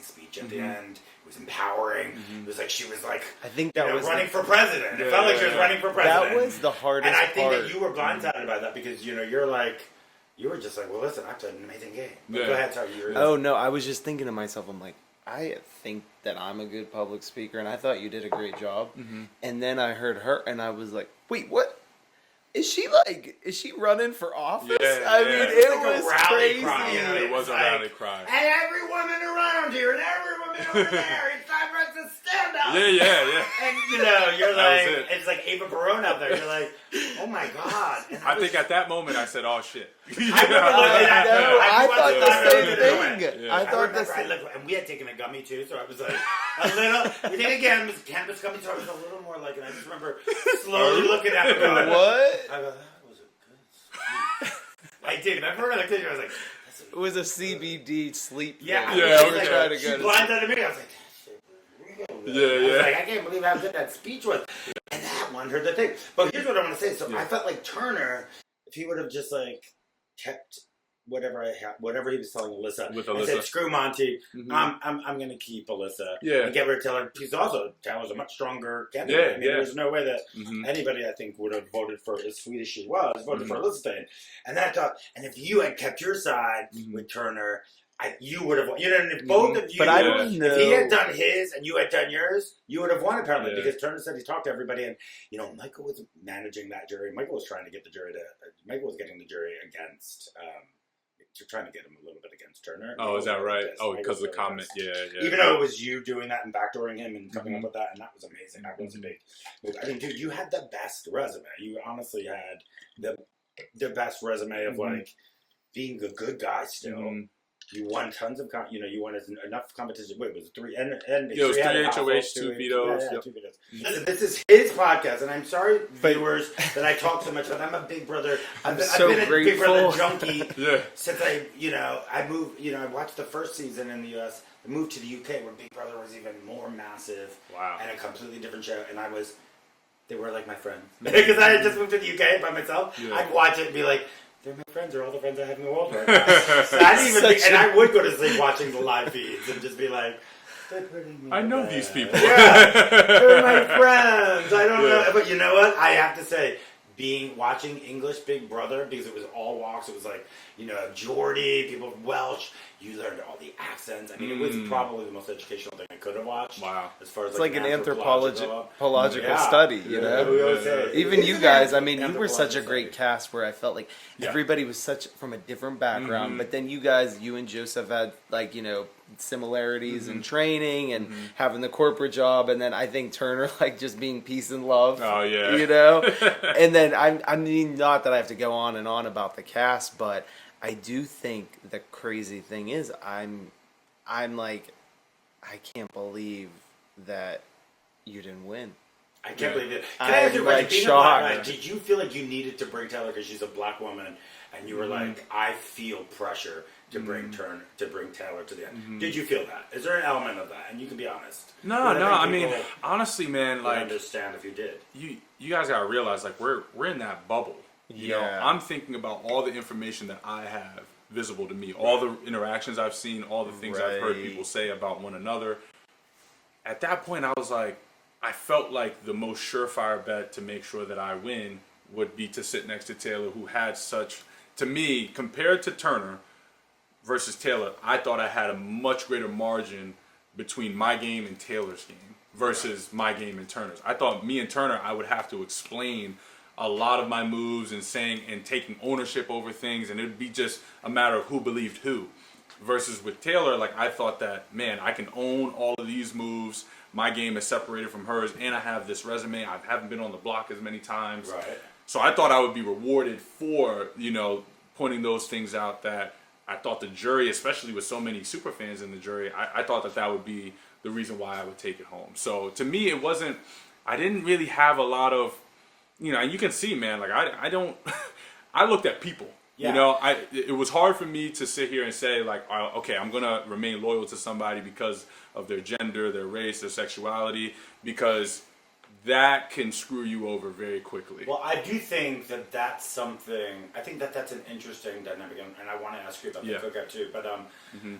speech at the end. It was empowering. It was like she was like, I think that was running for president. It felt like she was running for president. That was the hardest part. And I think part. that you were blindsided by that because you're like, you were just like, well, listen, I played an amazing game. Go ahead, tell you. Oh no, I was just thinking to myself, I'm like, I think that I'm a good public speaker, and I thought you did a great job. And then I heard her, and I was like, wait, what? Is she running for office? I mean, it was crazy. Cry, it was a rally cry. And every woman around here, and every woman over there, it's time for us to stand up. Yeah. And you're like, it's like Ava Perón out there. You're like, oh my god. And I think at that moment I said, oh shit. I thought the same thing. I thought the same. And we had taken a gummy too, so I was like a little. We did again, cannabis gummy, so I was a little more like, and I just remember slowly looking at it going, what? I go, that was a good sleep. I did. I remember I was like, it was a CBD sleep. Yeah, thing. I was was like, trying to she go blindsided me. I was like, that shit was real. I was like, I can't believe how good that speech was. And that one heard the thing. But here's what I want to say. So I felt like Turner, if he would have just like kept whatever he was telling Alyssa, and said, screw Monte, I'm going to keep Alyssa and get rid of Taylor. Taylor's a much stronger candidate. There's no way that anybody, I think, would have voted for, as sweet as she was, voted for Alyssa. And then I thought, and if you had kept your side with Turner, you would have won. And if both of you, but I don't know. If he had done his and you had done yours, you would have won apparently because Turner said he talked to everybody and, Michael was managing that jury. Michael was trying to get the jury Michael was getting the jury against, trying to get him a little bit against Turner. Oh, is that right? Oh, because of the comment. Yeah. Even though it was you doing that and backdooring him and coming up with that, and that was amazing. That was a big move. I mean, dude, you had the best resume. You honestly had the best resume of like being a good guy still. You won tons of, you won enough competition. Wait, was it three? And it was 3 HOH, 2 vetoes. Yeah, 2 vetoes. Listen, this is his podcast, and I'm sorry, viewers, that I talk so much, but I'm a Big Brother. I've been a Big Brother junkie since I moved. I watched the first season in the US. I moved to the UK where Big Brother was even more massive. Wow. And a completely different show, and they were like my friends because I had just moved to the UK by myself. Yeah. I'd watch it and be like, they're my friends. They're all the friends I have in the world right now. So I didn't even and I would go to sleep watching the live feeds and just be like, they're putting me I know these people. Yeah, they're my friends. I don't know. But you know what? I have to say, watching English Big Brother, because it was all walks. It was like, Geordie, people from Welsh. You learned all the accents. I mean, it was probably the most educational thing I could have watched. Wow. As far as it's like an anthropological study, Even you guys, I mean, you were such a great cast where I felt like everybody was from a different background, but then you and Joseph had similarities in training and having the corporate job, and then I think Turner just being peace and love. Oh yeah. And then I mean, not that I have to go on and on about the cast, but I do think the crazy thing is I'm like, I can't believe that you didn't win. I can't believe it. Can I ask you a question? Being shocked. Did you feel like you needed to bring Taylor because she's a black woman, and you were like, I feel pressure to bring Taylor to the end? Did you feel that? Is there an element of that? And you can be honest. No. I mean, honestly, man, I understand if you did. You guys gotta realize, we're in that bubble. I'm thinking about all the information that I have visible to me, all the interactions I've seen, all the things I've heard people say about one another. At that point, I felt like the most surefire bet to make sure that I win would be to sit next to Taylor, who had such, to me, compared to Turner versus Taylor, I thought I had a much greater margin between my game and Taylor's game versus my game and Turner's. I thought me and Turner, I would have to explain a lot of my moves and saying and taking ownership over things, and it would be just a matter of who believed who. Versus with Taylor, like I thought that, man, I can own all of these moves. My game is separated from hers, and I have this resume. I haven't been on the block as many times. Right. So I thought I would be rewarded for, pointing those things out that I thought the jury, especially with so many super fans in the jury, I thought that would be the reason why I would take it home. So to me, I didn't really have a lot of, and you can see, man, like I don't, I looked at people. Yeah. It was hard for me to sit here and say, like, okay, I'm going to remain loyal to somebody because of their gender, their race, their sexuality, because that can screw you over very quickly. Well, I do think that that's something, I think that that's an interesting dynamic, and I want to ask you about the cookout too, but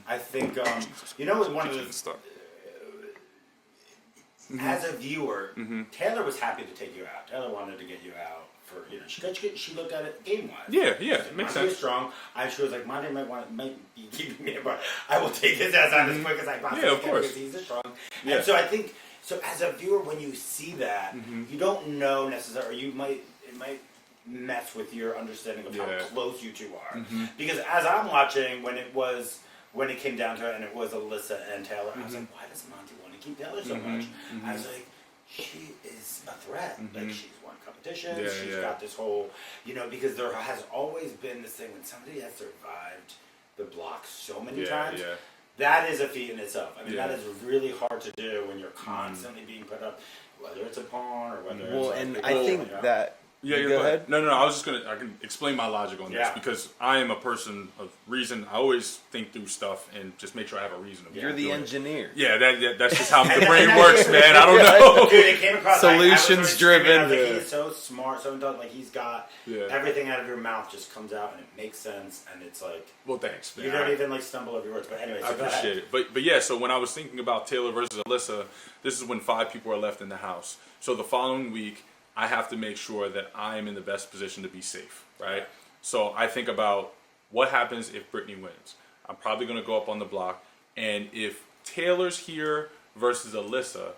I think, one of the, as a viewer, Taylor was happy to take you out. Taylor wanted to get you out. She looked at it game wise. Yeah, makes sense. Was strong. She was like, Monte might be keeping me, but I will take his ass out as quick as I possibly can because he's strong. And so I think, as a viewer, when you see that, you don't know necessarily. It might mess with your understanding of how close you two are. Because as I'm watching, when it came down to it, and it was Alyssa and Taylor, I was like, why does Monte want to keep Taylor so much? I was like, she is a threat. Like she's won competition. She's got this whole, because there has always been this thing when somebody has survived the block so many times. Yeah. That is a feat in itself. I mean, that is really hard to do when you're constantly being put up, whether it's a pawn or whether it's. Well, and I think that. Yeah, go ahead. No. I was just I can explain my logic on this because I am a person of reason. I always think through stuff and just make sure I have a reason. You're the engineer. Yeah, that's just how the brain works, man. I don't know. Dude, it came across solutions driven. He's so smart, so intelligent. Like he's got everything out of your mouth just comes out and it makes sense, and it's like. Well, thanks, man. You don't even stumble over your words, but anyway. I appreciate it. But yeah, so when I was thinking about Taylor versus Alyssa, this is when 5 people are left in the house. So the following week, I have to make sure that I am in the best position to be safe, right? So I think about what happens if Brittany wins. I'm probably going to go up on the block, and if Taylor's here versus Alyssa,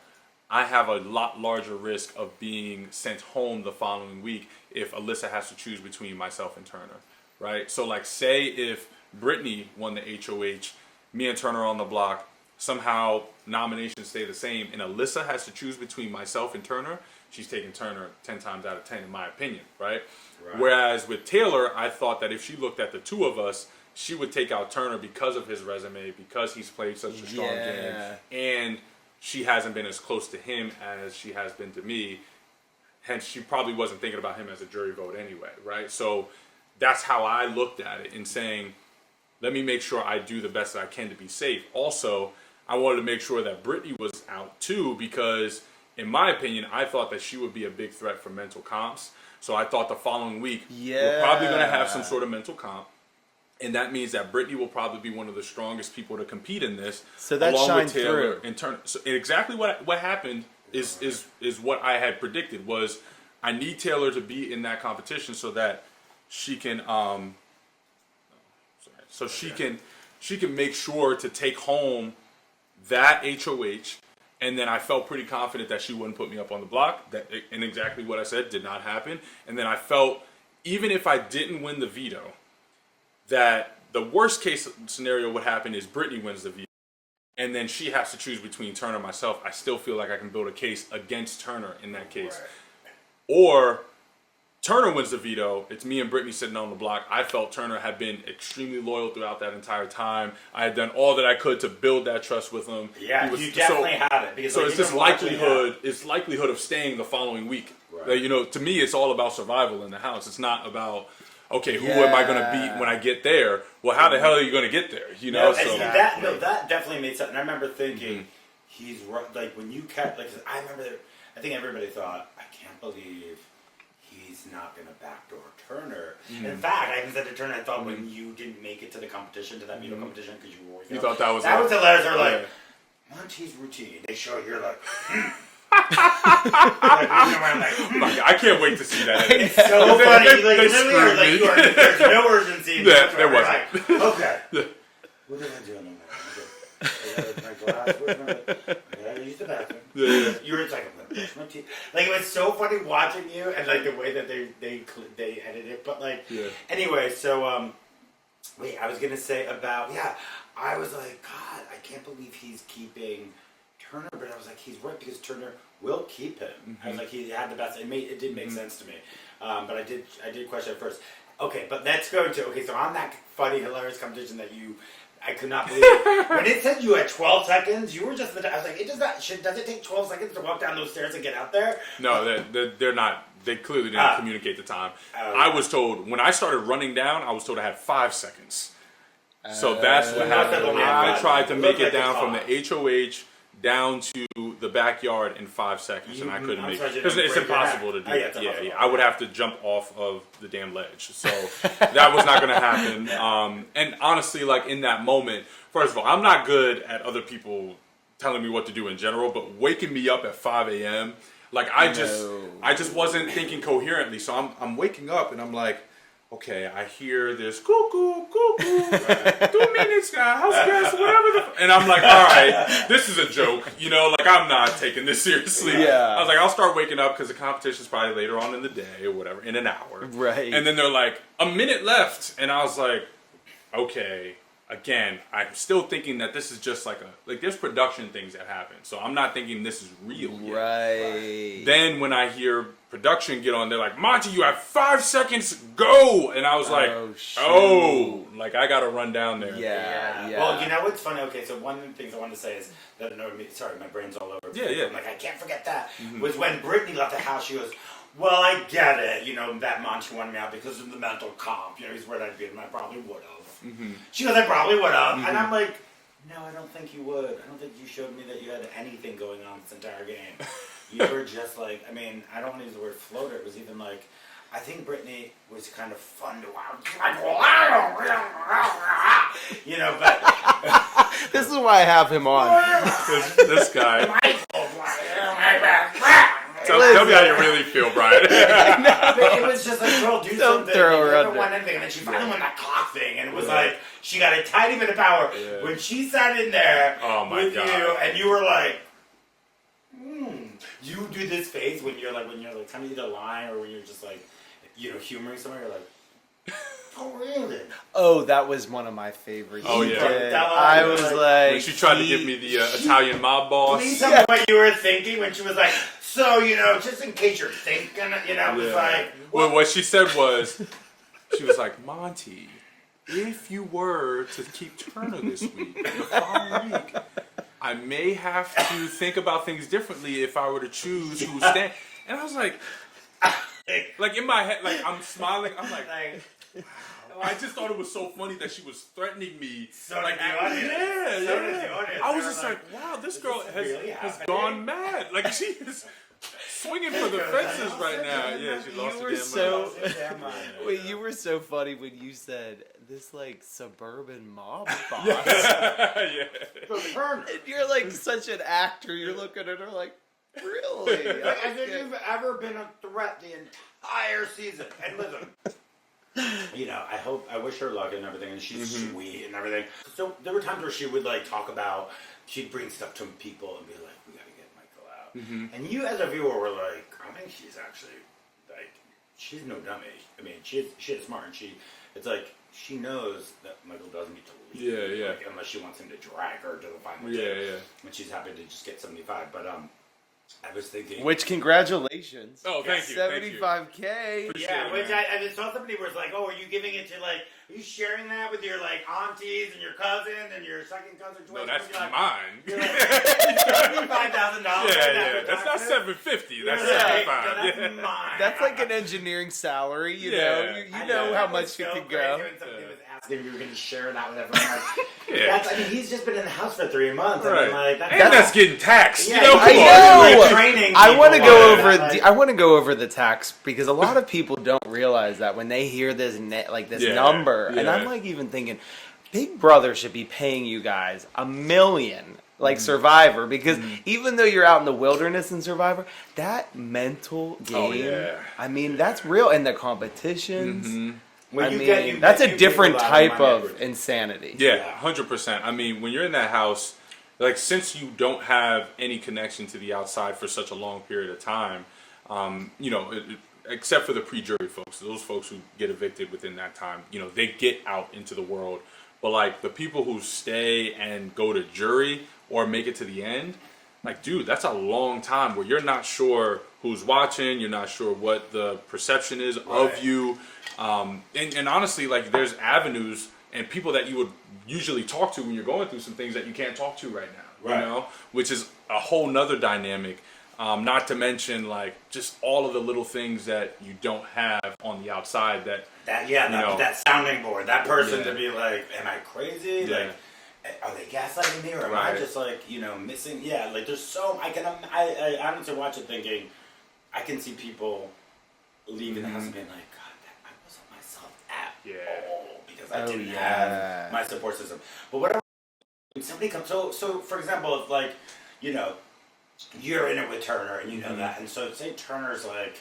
I have a lot larger risk of being sent home the following week if Alyssa has to choose between myself and Turner, right? So like say if Brittany won the HOH, me and Turner are on the block, somehow nominations stay the same, and Alyssa has to choose between myself and Turner, she's taking Turner 10 times out of 10 in my opinion, right? Whereas with Taylor, I thought that if she looked at the two of us, she would take out Turner because of his resume, because he's played such a strong game, and she hasn't been as close to him as she has been to me. Hence, she probably wasn't thinking about him as a jury vote anyway, right? So that's how I looked at it in saying, let me make sure I do the best that I can to be safe. Also, I wanted to make sure that Brittany was out too because in my opinion, I thought that she would be a big threat for mental comps. So I thought the following week, we're probably going to have some sort of mental comp. And that means that Brittany will probably be one of the strongest people to compete in this. So that along shined with Taylor through. and Turner. So exactly what happened is what I had predicted was I need Taylor to be in that competition so that she can she can make sure to take home that HOH. And then I felt pretty confident that she wouldn't put me up on the block. And exactly what I said did not happen. And then I felt, even if I didn't win the veto, that the worst case scenario would happen is Brittany wins the veto. And then she has to choose between Turner and myself. I still feel like I can build a case against Turner in that case. Or Turner wins the veto. It's me and Brittany sitting on the block. I felt Turner had been extremely loyal throughout that entire time. I had done all that I could to build that trust with him. Yeah, you definitely had it. Because so it's this likelihood. It's likelihood of staying the following week. Right. To me, it's all about survival in the house. It's not about who am I going to beat when I get there? Well, how the hell are you going to get there? That definitely made sense. And I remember thinking, he's like when you kept like I think everybody thought, I can't believe he's not going to backdoor Turner. In fact, I even said to Turner, I thought when you didn't make it to the competition, to that veto competition, because you were working. You thought that was hilarious. They're like, Monte's routine. They show you're like. I can't wait to see that. It's so funny. There's no urgency. There wasn't. Okay. What did I do? I glass. Yeah, use the bathroom. Yeah. You were just like, I'm gonna brush my teeth. Like, it was so funny watching you and like the way that they edit it. But like, anyway, so wait, I was gonna say about I was like, God, I can't believe he's keeping Turner, but I was like, he's right because Turner will keep him. I was like, he had the best. It did make sense to me, but I did question it first. Okay, but let's go to so on that funny, hilarious competition that I could not believe when it said you had 12 seconds. You were just. I was like, does it take 12 seconds to walk down those stairs and get out there? No, they're not. They clearly didn't communicate the time. I was told when I started running down, I was told I had 5 seconds. So that's what happened. I tried to make it down from the HOH down to the backyard in 5 seconds, and I couldn't make it because it's impossible to do. Yeah. I would have to jump off of the damn ledge, so that was not going to happen. And honestly, like in that moment, first of all, I'm not good at other people telling me what to do in general, but waking me up at 5 a.m. like I just wasn't thinking coherently. So I'm waking up and I'm like, okay, I hear this cuckoo, 2 minutes, house guest, whatever. And I'm like, all right, this is a joke, like I'm not taking this seriously. Yeah. I was like, I'll start waking up because the competition's probably later on in the day or whatever, in an hour. Right. And then they're like, a minute left. And I was like, okay, again, I'm still thinking that this is just like there's production things that happen. So I'm not thinking this is real yet. Right. Then when I hear production get on, they're like, Monte, you have 5 seconds, go! And I was like, like I gotta run down there. Yeah. Well, you know what's funny? Okay, so one of the things I wanted to say is that sorry, my brain's all over. Yeah. I'm like, I can't forget that. Was when Brittany left the house, she goes, well, I get it, that Monte wanted me out because of the mental comp. He's where I'd be, and I probably would have. She goes, I probably would have. And I'm like, no, I don't think you would. I don't think you showed me that you had anything going on this entire game. You were just like, I mean, I don't want to use the word floater. It was even like, I think Brittany was kind of fun to watch. But... This is why I have him on. This guy. Tell me how you really feel, Bryan. It was just like, girl, do something. Throw her never won anything. And then she finally won that clock thing. And it was like, she got a tiny bit of power. Yeah. When she sat in there with you, and you were like, you do this face when you're like trying to eat a line, or when you're just like, humoring someone, you're like, oh, really? Oh, that was one of my favorites. Oh, yeah. I was like... When she tried to give me the Italian mob boss. Please tell me what you were thinking when she was like, so, just in case you're thinking, it was like... Well, what she said was, she was like, Monte, if you were to keep Turner this week, the following week, I may have to think about things differently if I were to choose who's staying. And I was like in my head, like I'm smiling. I'm like, wow. I just thought it was so funny that she was threatening me. So like, did the audience. Yeah. I was just like, wow, this girl has gone mad. Like she is swinging for the fences right now. Yeah, she lost her damn mind. Wait, you were so funny when you said this like suburban mob boss. Yeah. And you're like such an actor. You're looking at her like, really? I think you've ever been a threat the entire season. And listen, I wish her luck and everything, and she's sweet and everything. So there were times where she would like talk about, she'd bring stuff to people and be like, we gotta get Michael out. And you as a viewer were like, I think she's actually like, she's no dummy. I mean, she's smart, and it's like, she knows that Michael doesn't need to leave. Yeah. Like, unless she wants him to drag her to the final. Yeah. And she's happy to just get 75. But I was thinking. Which, congratulations. Oh, thank you. 75K. Yeah, which I saw somebody was like, oh, are you giving it to like, are you sharing that with your like aunties and your cousins and your second cousin? No, that's like, mine. You're like, $75,000. Yeah. That's not $750. That's $75. That's mine. That's like an engineering salary, you know. You know how much it could go. If you were going to share that with everyone. Like, I mean, he's just been in the house for 3 months. Right. I mean, like, that's getting taxed. Yeah, I know. Training I want to go over. I want to go over the tax because a lot of people don't realize that when they hear this number, and I'm like even thinking, Big Brother should be paying you guys $1 million. Like Survivor, because even though you're out in the wilderness in Survivor, that mental game, I mean, that's real. And the competitions. That's a different type of insanity. Yeah, 100%. I mean, when you're in that house, like since you don't have any connection to the outside for such a long period of time, you know, except for the pre-jury folks, those folks who get evicted within that time, you know, they get out into the world. But like the people who stay and go to jury or make it to the end, like, dude, that's a long time where you're not sure who's watching, you're not sure what the perception is of you. And honestly, like, there's avenues and people that you would usually talk to when you're going through some things that you can't talk to right now, you know, which is a whole nother dynamic. Not to mention, like, just all of the little things that you don't have on the outside that that sounding board, that person to be like, am I crazy? Like, are they gaslighting me, or am I just like, you know, missing? Yeah, like there's so I honestly watch it thinking, I can see people leaving the house and being like, God, I wasn't myself at all because I didn't have my support system. But whatever, somebody comes, so for example, if like, you know, you're in it with Turner and you know that, and so say Turner's like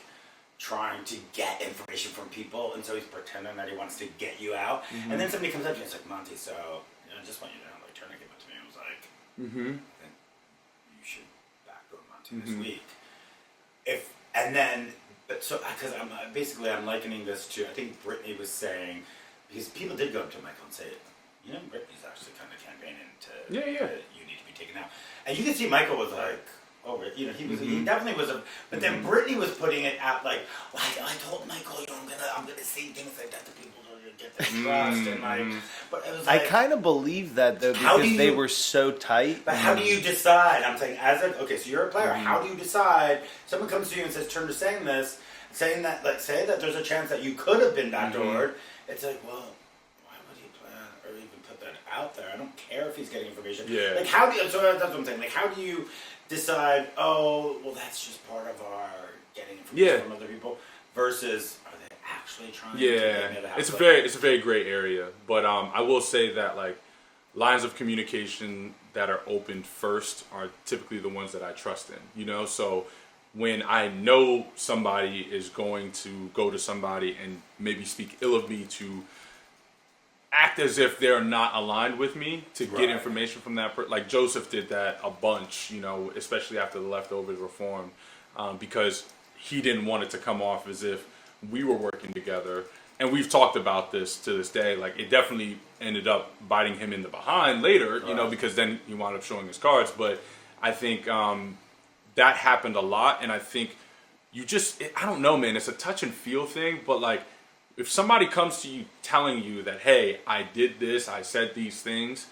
trying to get information from people, and so he's pretending that he wants to get you out, and then somebody comes up to you and it's like, Monte, so you know, I just want you to know, like, Turner came up to me and was like, then you should backdoor Monte this week. Because I'm likening this to, I think Brittany was saying, because people did go up to Michael and say, you know, Brittany's actually kind of campaigning to you need to be taken out, and you can see Michael was like, oh, you know, he definitely was but then Brittany was putting it out like, well, I told Michael, you know, I'm gonna say things like that to people to get their trust, and like, but it was like, I kind of believe that though, because they were so tight. But how do you decide? I'm saying, so you're a player. How do you decide? Someone comes to you and says, Turner's saying this, saying that, like, say that there's a chance that you could have been backdoored. It's like, well, why would he plan or even put that out there? I don't care if he's getting information. Yeah. Like, how do you? So that's what I'm saying. Like, how do you decide, oh, well, that's just part of our getting information from other people, versus are they actually trying to get me out of the house? It's a very gray area, but I will say that, like, lines of communication that are opened first are typically the ones that I trust in, you know. So when I know somebody is going to go to somebody and maybe speak ill of me, to act as if they're not aligned with me, to get information from that person. Like Joseph did that a bunch, you know, especially after the leftovers were formed, because he didn't want it to come off as if we were working together. And we've talked about this to this day. Like, it definitely ended up biting him in the behind later, you know, because then he wound up showing his cards. But I think that happened a lot. And I think I don't know, man, it's a touch and feel thing, but like, if somebody comes to you telling you that, hey, I did this, I said these things,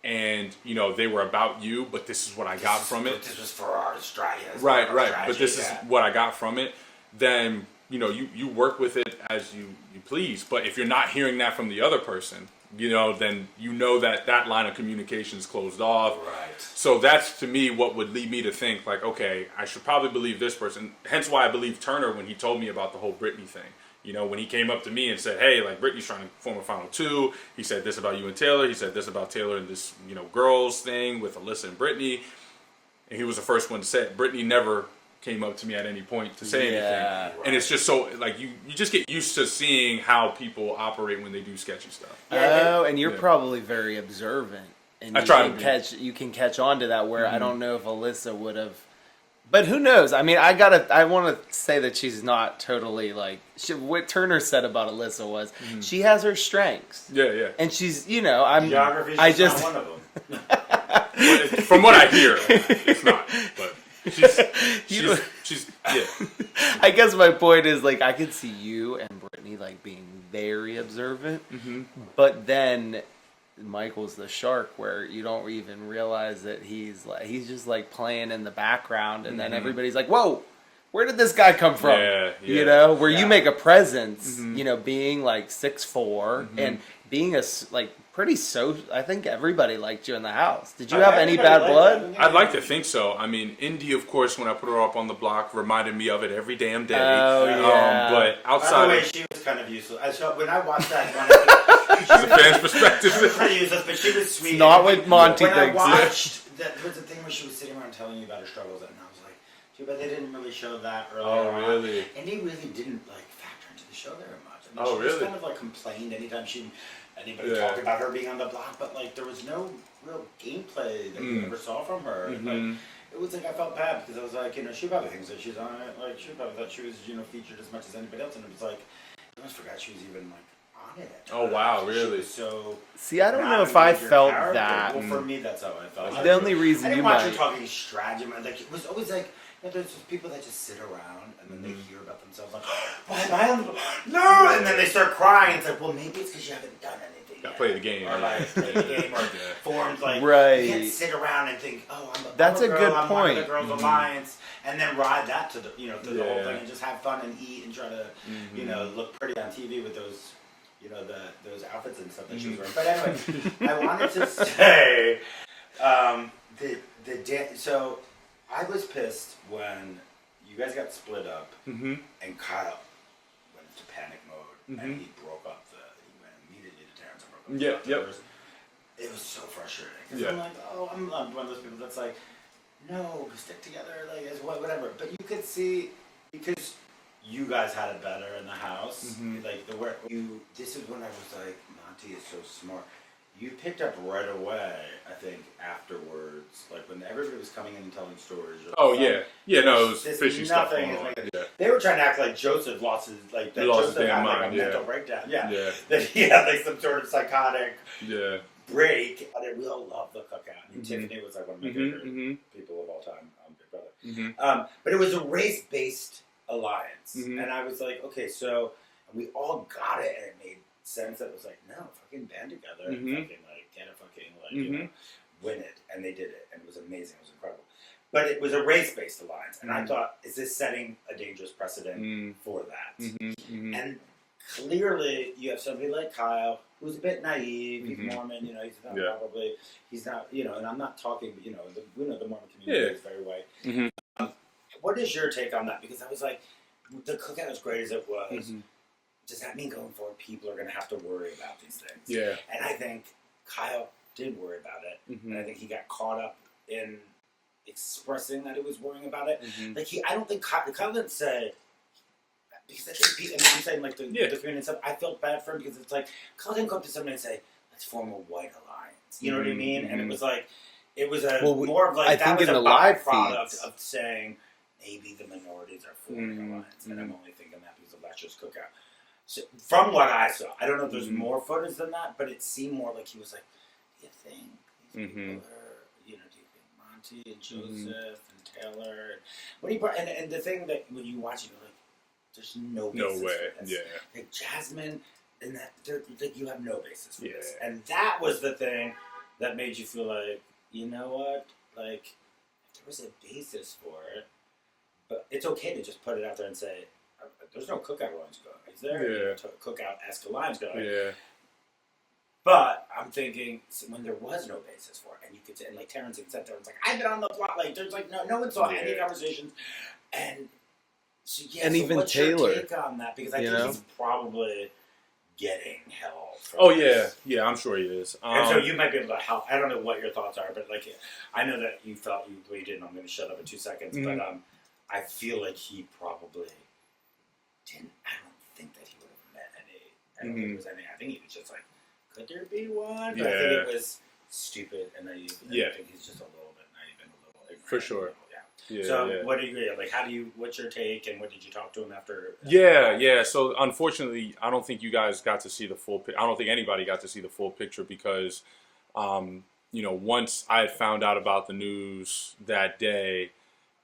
and, you know, they were about you, but this is what I got from it. This was for our strategy. Right. But this is what I got from it. Then, you know, you work with it as you please. But if you're not hearing that from the other person, you know, then you know that line of communication is closed off. Right. So that's, to me, what would lead me to think, like, okay, I should probably believe this person. Hence why I believe Turner when he told me about the whole Britney thing. You know, when he came up to me and said, hey, like, Britney's trying to form a Final Two. He said this about you and Taylor. He said this about Taylor and this, you know, girls thing with Alyssa and Britney. And he was the first one to say it. Britney never came up to me at any point to say anything. Right. And it's just so, like, you just get used to seeing how people operate when they do sketchy stuff. Oh, and you're probably very observant. And you can catch on to that, where I don't know if Alyssa would have. But who knows? I mean, I want to say that she's not totally like what Turner said about Alyssa was she has her strengths. Yeah. And she's, you know, Geography's not one of them. From what I hear, it's not. But she's I guess my point is, like, I could see you and Brittany like being very observant, but then Michael's the shark, where you don't even realize that he's just like playing in the background, and then everybody's like, whoa, where did this guy come from? You know, where you make a presence, you know, being like 6'4" and being pretty I think everybody liked you in the house. Did you have any bad blood? I'd like to think so. I mean, Indy, of course, when I put her up on the block, reminded me of it every damn day. Oh, yeah. But outside, by the way, she was kind of useless. When I watched that one, she's a fan's perspective. She was pretty useless, but she was sweet. It's not what Monte thinks. When I watched, there was a thing where she was sitting around telling you about her struggles, and I was like, too bad they didn't really show that earlier. Oh, really? And they really didn't like factor into the show very much. I mean, she just kind of like complained anytime she anybody talked about her being on the block, but like there was no real gameplay that you ever saw from her. Like, it was like I felt bad because I was like, she probably thinks that she's on it. Like she probably thought she was, featured as much as anybody else, and it was like I almost forgot she was even like on it. Oh wow, really? So see, I don't know if I felt character. that. Well, for me, that's how I felt. The only reason I didn't you watch might her talking strategy. Like it was always like. There's just people that just sit around and then they hear about themselves like, why am I on the no? And then they start crying. It's like, well, maybe it's because you haven't done anything. Gotta play the game. Or like play the game or formed like right. You can't sit around and think, oh, that's I'm a girl, good I'm point. One of the girls' alliance, and then ride that to the through the whole thing and just have fun and eat and try to look pretty on TV with those those outfits and stuff that she was wearing. But anyway, I wanted to say so I was pissed when you guys got split up and Kyle went into panic mode and he broke up he went immediately to Terrence and broke up the It was so frustrating because I'm like, I'm one of those people that's like, no, stick together, like as whatever. But you could see because you guys had it better in the house, like this is when I was like, Monte is so smart. You picked up right away, I think, afterwards, like when everybody was coming in and telling stories. No, it was fishy stuff going on. They were trying to act like Joseph lost his Joseph had like a mental breakdown. That he had like some sort of psychotic break. We all love the cookout. And Tiffany was like one of my favorite people of all time, Big Brother. But it was a race-based alliance, and I was like, okay, so we all got it, and it made sense. That was like, no, fucking band together, and fucking like get a fucking win it, and they did it, and it was amazing. It was incredible. But it was a race-based alliance, and I thought, is this setting a dangerous precedent for that? And clearly, you have somebody like Kyle, who's a bit naive. He's Mormon, he's not, and I'm not talking, the Mormon community is very white. What is your take on that? Because I was like, the cookout, as great as it was, does that mean going forward people are going to have to worry about these things? Yeah. And I think Kyle did worry about it, and I think he got caught up in expressing that he was worrying about it. Like I don't think Kyle didn't say. Because I think I'm saying like the community and stuff. I felt bad for him because it's like Kyle didn't go up to somebody and say, "Let's form a white alliance." You know what I mean? And it was like more of like I that was a byproduct of saying maybe the minorities are forming an alliance, and I'm only thinking that because of last year's cookout. So, from what I saw, I don't know if there's more footage than that, but it seemed more like he was like, "You think these people are, do you think Monte and Joseph and Taylor?" And when he brought and the thing that when you watch it, you're like. There's no basis for this. Like Jasmine, and that like you have no basis for this, and that was the thing that made you feel like, you know what, like if there was a basis for it, but it's okay to just put it out there and say, there's no cookout lines going. Is there? Cookout-esque lines going? But I'm thinking when there was no basis for it, and you could say, and like Terrence had said there, it's like I've been on the block. Like there's like no one saw any conversations, and. So, and so even what's Taylor, your take on that? Because I think he's probably getting hell. I'm sure he is. And so you might be able to help. I don't know what your thoughts are, but like I know that you felt you didn't. I'm going to shut up in 2 seconds, but I feel like he probably didn't. I don't think that he would have met any. I don't think it was any. I think he was just like, could there be one? But I think it was stupid and naive. I think he's just a little bit naive and a little ignorant. For sure. What do you like? What's your take, and what did you talk to him after? So unfortunately, I don't think you guys got to see the full. I don't think anybody got to see the full picture because, once I had found out about the news that day,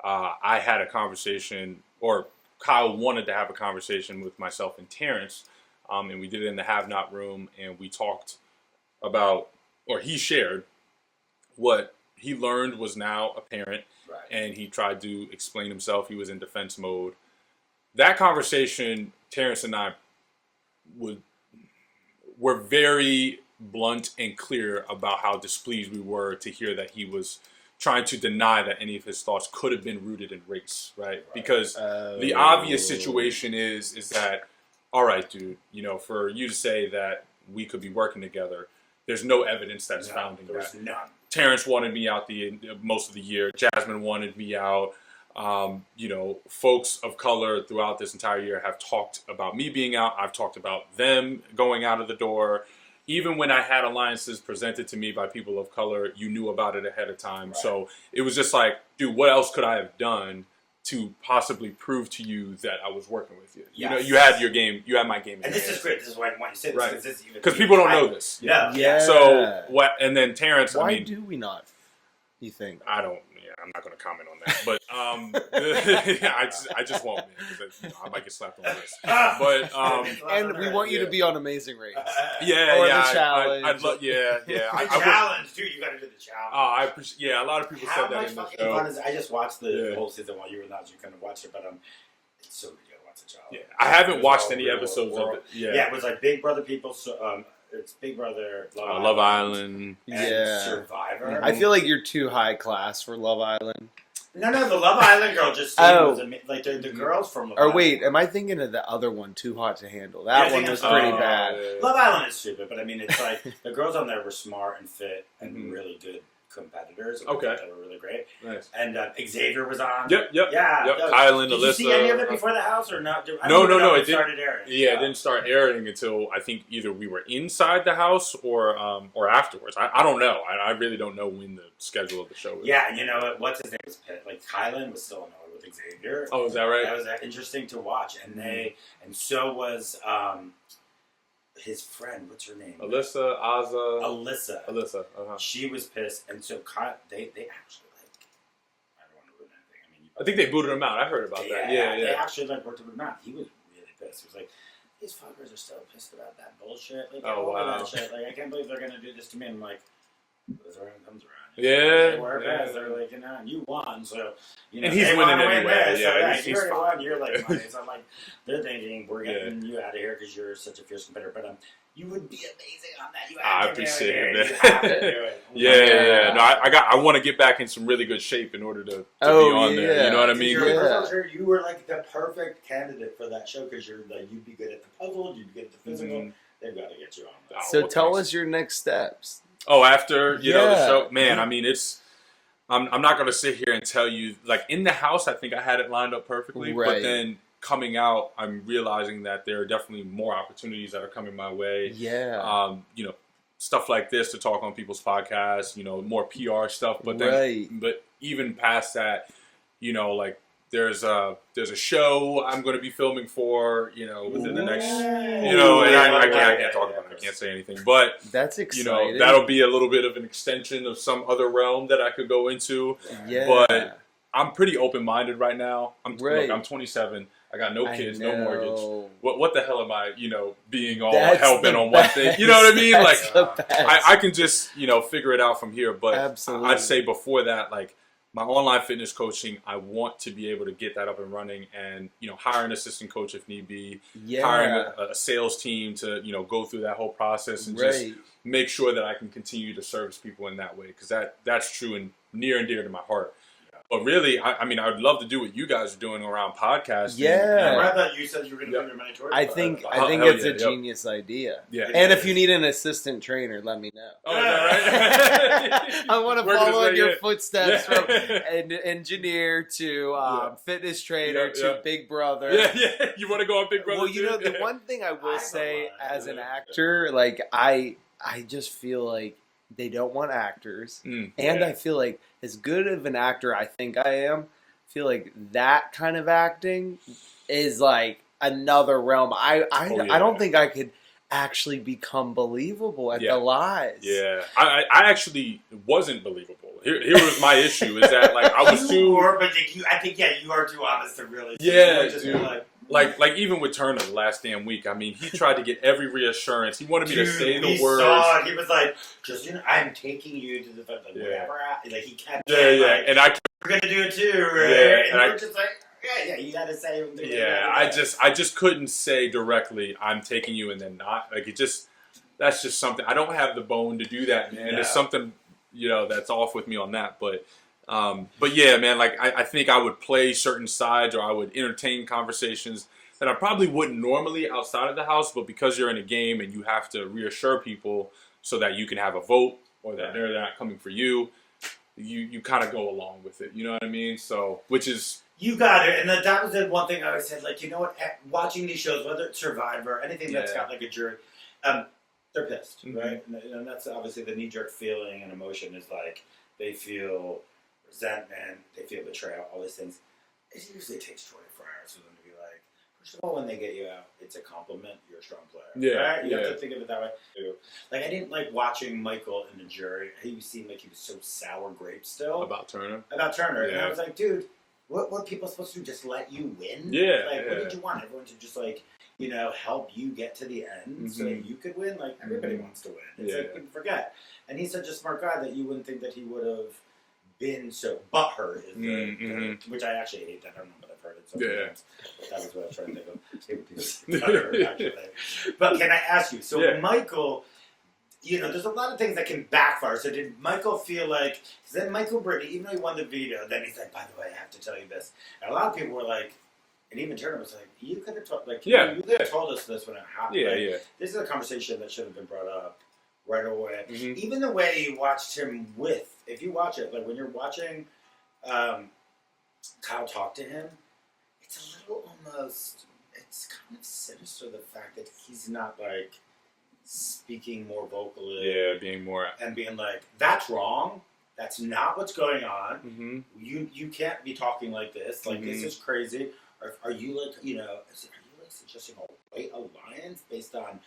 I had a conversation, or Kyle wanted to have a conversation with myself and Terrence, and we did it in the Have Not room, and we talked about, or he shared what he learned was now apparent. And he tried to explain himself. He was in defense mode. That conversation, Terrence and I were very blunt and clear about how displeased we were to hear that he was trying to deny that any of his thoughts could have been rooted in race, right? Because the obvious situation is that, all right, dude, for you to say that we could be working together, there's no evidence that's found in that. None. Terrence wanted me out most of the year. Jasmine wanted me out. Folks of color throughout this entire year have talked about me being out. I've talked about them going out of the door. even when I had alliances presented to me by people of color, you knew about it ahead of time. Right. So it was just like, dude, what else could I have done to possibly prove to you that I was working with you? Yes. You know, you had your game, you had my game. And this is great. This is why I want you to say this. Right. Because people don't know this. Yeah. So what? And then Terrence. Why do we not? You think? I don't. Yeah, I'm not going to comment on that. But I just won't, man, because I might get slapped on the wrist. But and we want you to be on Amazing Race. Yeah, or yeah. The challenge. I'd love. Yeah. The challenge, dude. You got to do the challenge. I appreciate. Yeah, a lot of people said that in the show. Fun is, I just watched the whole season while you were not. So you couldn't watch it, but it's so good. You got to watch the challenge. Yeah, I haven't watched any episodes of it. Yeah, it was like Big Brother people. So, it's Big Brother, Love Island, and Survivor. I feel like you're too high class for Love Island. No, the Love Island girl just was like the girls from Love Island. Or wait, am I thinking of the other one, Too Hot to Handle? That one was pretty bad. Love Island is stupid, but I mean, it's like the girls on there were smart and fit and really good competitors. Okay. They were really great. Nice. And Xavier was on. Yep. Yeah. Kylan, Did Alyssa. you see any of it before the house or not? No. It started airing. Yeah, it didn't start airing until I think either we were inside the house or afterwards. I don't know. I really don't know when the schedule of the show was. Yeah, you know what's his name was Pitt. Like Kylan was still on with Xavier. Oh, is that right? That was interesting to watch, and so was his friend. What's her name? Alyssa. Uh-huh. She was pissed, and so they actually I don't want to ruin anything. I mean, I think they booted him out. I heard about that. Yeah. They actually worked with him out. He was really pissed. He was like, these fuckers are still pissed about that bullshit. Like, that shit. Like, I can't believe they're gonna do this to me. And I'm like, this comes around. Yeah. They're like, you won, so and he's winning anyway. You already won. You're like money. So I'm like, they're thinking we're getting you out of here because you're such a fierce competitor. But you would be amazing on that. You have to appreciate it. Man. You have to do it. Yeah. No, I want to get back in some really good shape in order to be on there. You know what I mean? You were like the perfect candidate for that show because you're like you'd be good at the puzzle, you'd be good at the physical. Mm-hmm. They've got to get you on that. So tell us your next steps. Oh, after you know the show, man. I mean, I'm not gonna sit here and tell you like in the house. I think I had it lined up perfectly, but then coming out, I'm realizing that there are definitely more opportunities that are coming my way. Yeah. You know, stuff like this to talk on people's podcasts. You know, more PR stuff. But then, but even past that, you know, like. There's a show I'm going to be filming for, you know, within the next, you know, and I can't talk about it. I can't say anything, but that's exciting. You know, that'll be a little bit of an extension of some other realm that I could go into. Yeah. But I'm pretty open-minded right now. Look, I'm 27. I got no kids, no mortgage. What the hell am I, you know, being all hell-bent on one thing? You know what I mean? Like, I can just, you know, figure it out from here. But I'd say before that, like, my online fitness coaching, I want to be able to get that up and running and, you know, hire an assistant coach if need be, hiring a sales team to, you know, go through that whole process and just make sure that I can continue to service people in that way because that's true and near and dear to my heart. But really, I mean, I would love to do what you guys are doing around podcasting. Yeah. I thought you said you were going to put your money towards it. I think it's a genius idea. Yeah. And if you need an assistant trainer, let me know. Oh, is that right? I want to follow in your footsteps from engineer to fitness trainer to Big Brother. Yeah. You want to go on Big Brother? Well, you know, the one thing I will say as an actor, like, I just feel like they don't want actors. And I feel like as good of an actor I think I am, I feel like that kind of acting is like another realm. I don't think I could actually become believable at the lies. Yeah. I actually wasn't believable. Here was my issue is that like I was too I think you are too honest to really dude. Like even with Turner last damn week, I mean, he tried to get every reassurance. He wanted me to say the words. He was like, "Just I'm taking you to the whatever." Like he kept. And we're gonna do it too. And we're just like, you gotta say. I just couldn't say directly, "I'm taking you," and then not. Like that's just something. I don't have the bone to do that, man. There's something, you know, that's off with me on that, but yeah, man, like I think I would play certain sides or I would entertain conversations that I probably wouldn't normally outside of the house, but because you're in a game and you have to reassure people so that you can have a vote or that they're not coming for you, you kind of go along with it. You know what I mean? So, which is... You got it. And that was the one thing I always said, like, you know what, watching these shows, whether it's Survivor, anything that's got like a jury, they're pissed, right? And that's obviously the knee-jerk feeling and emotion is like they feel resentment, they feel betrayal, all these things. It usually takes 24 hours for them to be like, first of all, when they get you out, it's a compliment. You're a strong player. Yeah, right? You have to think of it that way too. Like, I didn't like watching Michael in the jury. He seemed like he was so sour grape still. About Turner? About Turner. Yeah. And I was like, dude, what are people supposed to do? Just let you win? Yeah. Like, what did you want? Everyone to just, like, you know, help you get to the end so that you could win? Like, everybody wants to win. It's like, people forget. And he's such a smart guy that you wouldn't think that he would have been so butthurt, which I actually hate that. I don't know, but I've heard it so many times. That was what I was trying to think of. People say butthurt, actually. But can I ask you, so Michael, you know, there's a lot of things that can backfire. So did Michael feel like, because then Michael Brittany, even though he won the veto, then he's like, by the way, I have to tell you this. And a lot of people were like, and even Turner was like, you could have told, like, you could have told us this when it happened. This is a conversation that should have been brought up right away. Even the way you watched him if you watch it, like when you're watching Kyle talk to him, it's a little almost, it's kind of sinister the fact that he's not like speaking more vocally. Yeah, being more. And being like, that's wrong. That's not what's going on. You can't be talking like this. Like, this is crazy. Are you like, you know, are you like suggesting a white alliance based on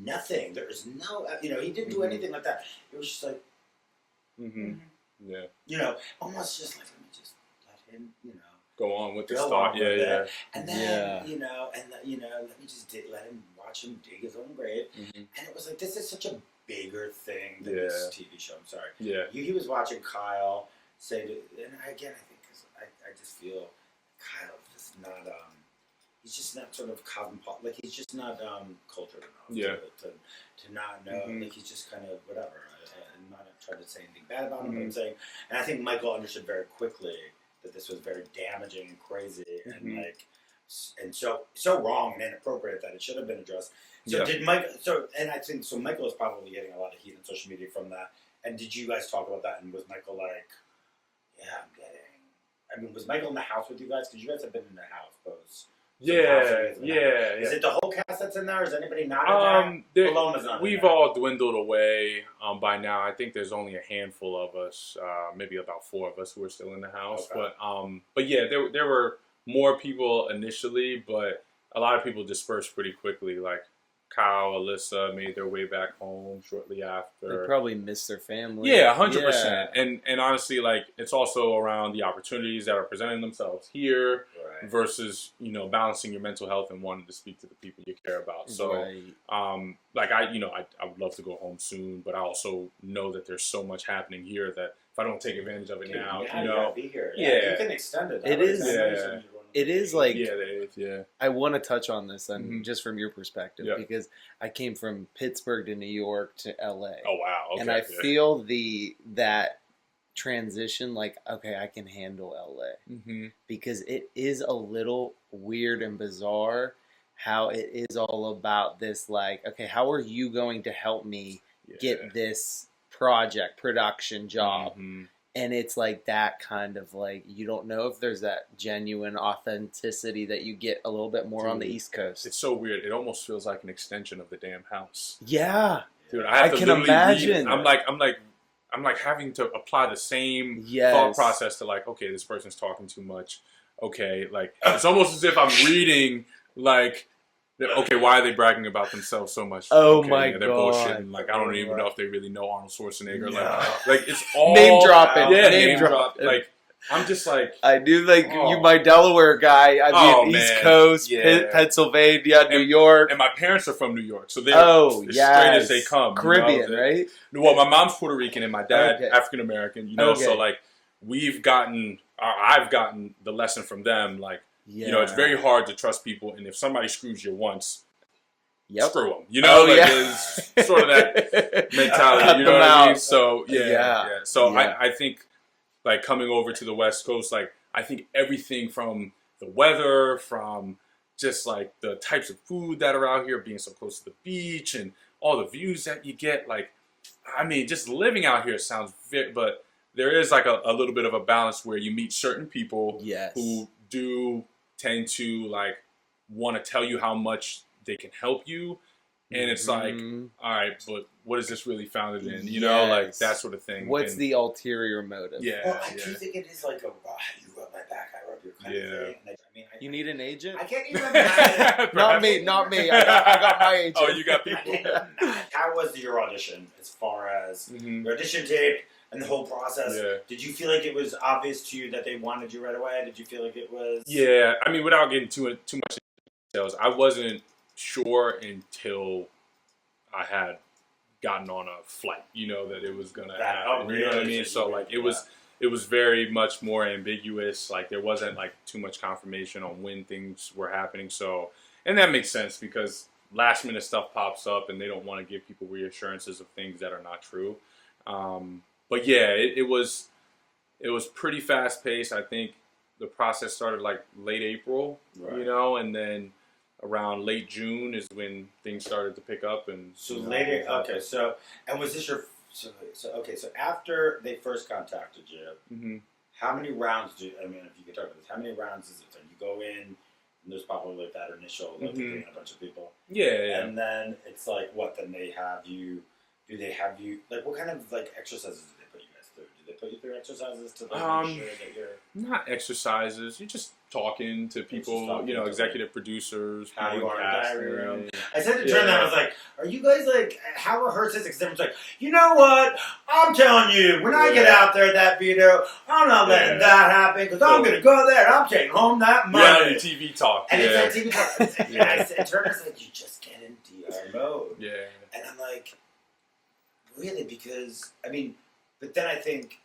nothing? There is no, you know, he didn't do anything like that. It was just like, yeah, you know, almost just like, let me just let him, you know, go on with this thought. And then, you know, let me just let him watch him dig his own grave. And it was like, this is such a bigger thing than this TV show. I'm sorry. Yeah. He was watching Kyle say, and again, I think because I just feel Kyle just not, he's just not sort of cosmopolitan, like he's just not cultured enough to not know, like he's just kind of whatever. I'm not trying to say anything bad about him, but I'm saying, and I think Michael understood very quickly that this was very damaging and crazy and like, and so wrong and inappropriate that it should have been addressed. So did Mike? So and I think so. Michael is probably getting a lot of heat on social media from that. And did you guys talk about that? And was Michael like, "Yeah, I'm getting"? I mean, was Michael in the house with you guys? Because you guys have been in the house, those. Is it the whole cast that's in there? Is anybody not in there? Paloma's not we've in there. all dwindled away by now. I think there's only a handful of us, maybe about 4 of us who are still in the house. Okay. But yeah, there were more people initially, but a lot of people dispersed pretty quickly. Like Kyle, Alyssa made their way back home shortly after. They probably miss their family. Yeah, 100%. And honestly, like, it's also around the opportunities that are presenting themselves here versus, you know, balancing your mental health and wanting to speak to the people you care about. So, like, I would love to go home soon, but I also know that there's so much happening here that if I don't take advantage of it now, you know. You gotta be here. You can extend it. It is like, yeah. I want to touch on this then, just from your perspective, because I came from Pittsburgh to New York to LA. Oh wow! Okay, and I feel that transition, like, okay, I can handle LA because it is a little weird and bizarre how it is all about this. Like, okay, how are you going to help me get this production job? And it's like that kind of like, you don't know if there's that genuine authenticity that you get a little bit more on the East Coast. It's so weird. It almost feels like an extension of the damn house. Yeah. Dude, I can imagine. I'm like having to apply the same thought process to like, okay, this person's talking too much. Okay, like it's almost as if I'm reading like, okay, why are they bragging about themselves so much? Oh my they're god! Bullshitting. Like I don't even know if they really know Arnold Schwarzenegger. Like it's all name dropping. Yeah, name dropping. Like I'm just like I do like you, my Delaware guy. I mean, East Coast, Pennsylvania, New York, and my parents are from New York, so they're as straight as they come. Caribbean, you know? right? Well, my mom's Puerto Rican and my dad African American. You know, so like I've gotten the lesson from them. Like. You know, it's very hard to trust people, and if somebody screws you once, screw them. You know, it's sort of that mentality. You know what I mean? So So I think, like coming over to the West Coast, like I think everything from the weather, from just like the types of food that are out here, being so close to the beach, and all the views that you get. Like, I mean, just living out here sounds but there is like a little bit of a balance where you meet certain people who do tend to like want to tell you how much they can help you And it's like, all right, but what is this really founded in? You know, like that sort of thing. What's the ulterior motive? Yeah. Well, I do think it is like a, you rub my back, I rub your kind of thing. And You need an agent? I can't even imagine. Not me. I got my agent. Oh, you got people. I can't imagine. How was your audition as far as your audition tape and the whole process? Yeah. Did you feel like it was obvious to you that they wanted you right away? Did you feel like it was? Yeah, I mean, without getting too much details, I wasn't sure until I had gotten on a flight, you know, that it was gonna happen. You know what I mean? So like it was very much more ambiguous. Like there wasn't like too much confirmation on when things were happening. So, and that makes sense because last minute stuff pops up and they don't want to give people reassurances of things that are not true. But yeah, it was pretty fast paced. I think the process started like late April, you know, and then around late June is when things started to pick up. And so later, okay. So, and was this your? So after they first contacted you, how many rounds I mean, if you could talk about this, how many rounds is it? So you go in, and there's probably like that initial, like a bunch of people. Yeah. And then it's like, what? Then they have you. Do they have you? Like, what kind of like exercises do they put you guys through? Do they put you through exercises to like make sure that you're not exercises? You're just talking to people, you know, executive producers. How you are in the diary room. I said to Jordan, I was like, "Are you guys like how rehearsed is it?" Because everyone's like, "You know what? I'm telling you, when I get out there, that video, I'm not letting that happen because I'm gonna go there. and I'm taking home that money." Yeah, TV talk. And it's that TV talk. And I said, Turner said, "You just get in DR mode." Yeah. And I'm like, really? Because I mean, but then I think,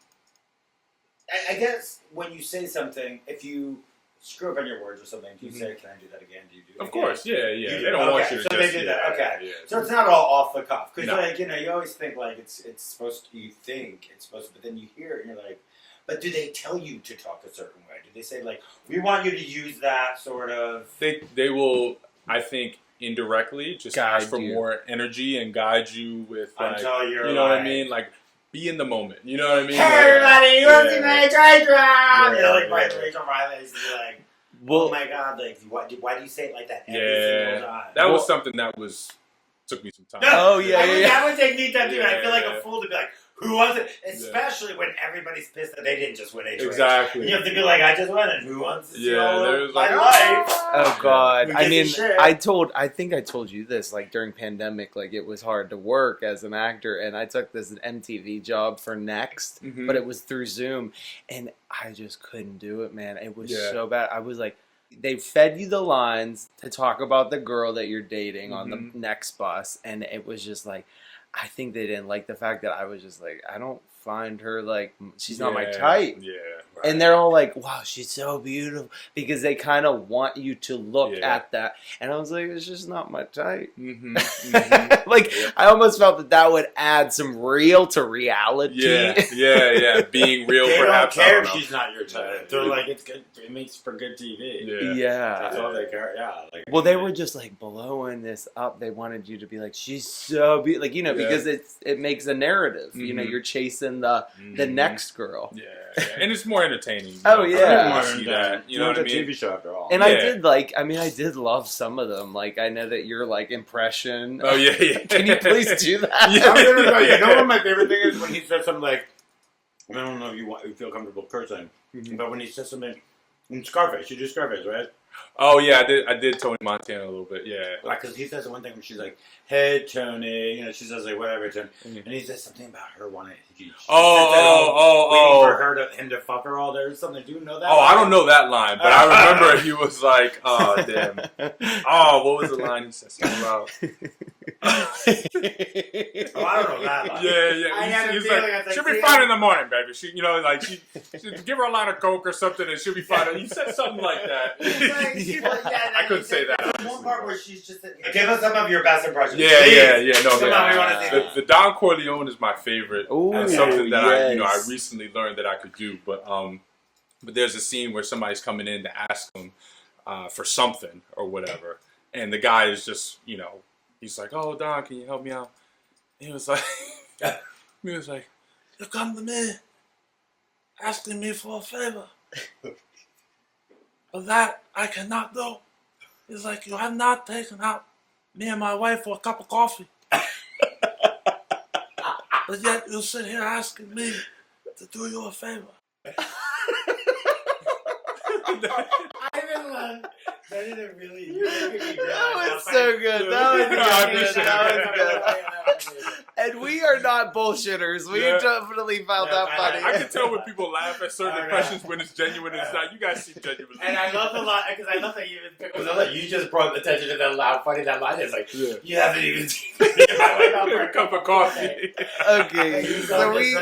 I guess when you say something, if you screw up on your words or something, do you say, "Can I do that again?" Do you do it Of again? course, yeah. You They don't want you to so just... they do that, okay. Yeah. So it's not all off the cuff. Because, like, you know, you always think, like, it's supposed to, you think it's supposed to, but then you hear it and you're like, but do they tell you to talk a certain way? Do they say, like, we want you to use that sort of... They will, I think, indirectly just ask for more energy and guide you with, like, until you're you know what I mean? Like, be in the moment. You know what I mean? Hey, everybody, you want to see my try drop? You know, like, Rachel Riley's like, oh my God, like, why do you say it like that every single time? That was something that took me some time. Oh, yeah. That would take me time, too. I feel like a fool to be like, who wants it? Especially when everybody's pissed that they didn't just win HOH. Exactly. And you have to be like, I just won, and who wants to see there's my like, life? Oh God! I mean, shit? I think I told you this. Like during pandemic, like it was hard to work as an actor, and I took this MTV job for Next, but it was through Zoom, and I just couldn't do it, man. It was so bad. I was like, they fed you the lines to talk about the girl that you're dating on the next bus, and it was just like, I think they didn't like the fact that I was just like, I don't find her like, she's not my type. Yeah. Right. And they're all like, wow, she's so beautiful, because they kind of want you to look at that. And I was like, it's just not my type. Like, I almost felt that would add some real to reality. Yeah. Being real, they perhaps. They don't care if she's not your type. They're like, it's good. It makes for good TV. Yeah. That's all they care. Yeah. Like, well, they were just like blowing this up. They wanted you to be like, she's so beautiful. Like, you know, because it makes a narrative. You know, you're chasing the next girl. Yeah. And it's more entertaining. Oh, yeah. You know what I mean? TV show after all. And I did love some of them. Like, I know that your like impression. Oh yeah. Can you please do that? I'm gonna go. You know what my favorite thing is when he says something like, I don't know if you feel comfortable cursing, but when he says something in Scarface, you do Scarface, right? Oh yeah, I did Tony Montana a little bit, Like, cause he says the one thing when she's like, "Hey Tony," you know, she says like whatever, Tony, and he says something about her wanting. Waiting for him to fuck her all day or something. Do you know that? Oh, line? I don't know that line, but I remember he was like, "Oh damn." Oh, what was the line he said something about? Oh, I don't know that line. Yeah. He's like, she'll be fine in the morning, baby. She, you know, like she give her a line of coke or something, and she'll be fine. He said something like that. I couldn't say that. There's one part where she's just give us some of your best impressions. Yeah. No, the Don Corleone is my favorite. Ooh, and something that I recently learned that I could do. But there's a scene where somebody's coming in to ask him for something or whatever, and the guy is just, you know, he's like, "Oh, Don, can you help me out?" And he was like, "You come to me asking me for a favor, but that I cannot do. It's like you have not taken out me and my wife for a cup of coffee. But yet you'll sit here asking me to do you a favor. I didn't laugh. That didn't really. That was so good. That was good. That was good. And we are not bullshitters. We definitely found that funny. I can tell when people laugh at certain impressions when it's genuine and it's not. You guys seem genuine. And I love the line because I love that you even picked like you just brought attention to that loud funny that line. It's like you haven't even seen a cup of coffee. Okay, so we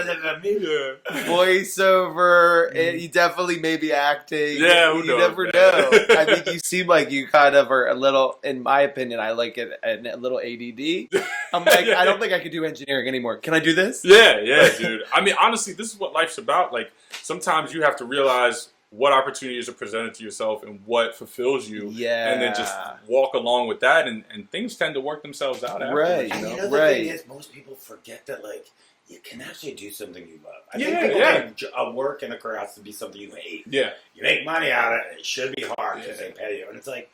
voiceover. You definitely may be acting. Yeah, who you knows, never man. know. I think you seem like you kind of are a little. In my opinion, I like it a little ADD. I'm like, I don't think I could do engineering anymore. Can I do this? Yeah, dude. I mean, honestly, this is what life's about. Like, sometimes you have to realize what opportunities are presented to yourself and what fulfills you. Yeah. And then just walk along with that, and things tend to work themselves out afterwards. Right. And you know the thing is, most people forget that, like, you can actually do something you love. I think people think a work and a career has to be something you hate. Yeah. You make money out of it, it should be hard because they pay you. And it's like,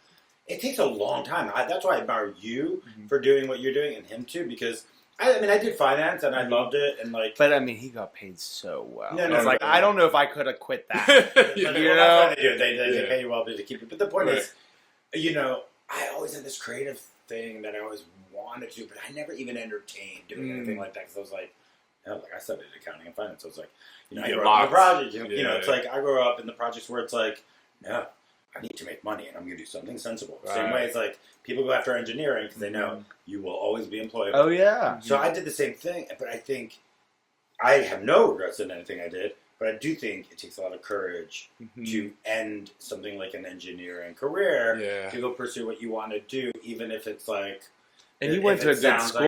it takes a long time. That's why I admire you for doing what you're doing, and him too, because I mean, I did finance and I loved it, and like. But I mean, he got paid so well. No, it's like I don't know if I could have quit that. you know, they pay you well to keep it. But the point is, you know, I always had this creative thing that I always wanted to do, but I never even entertained doing anything like that because I was like, I studied accounting and finance. So I was like, you know, I grew up in the project. You know, it's like I grew up in the projects where it's like, no, I need to make money and I'm going to do something sensible. Right. Same way, it's like people go after engineering because they know you will always be employable. Oh, yeah. So I did the same thing, but I think I have no regrets in anything I did, but I do think it takes a lot of courage to end something like an engineering career to go pursue what you want to do, even if it's like. And you went to a good school,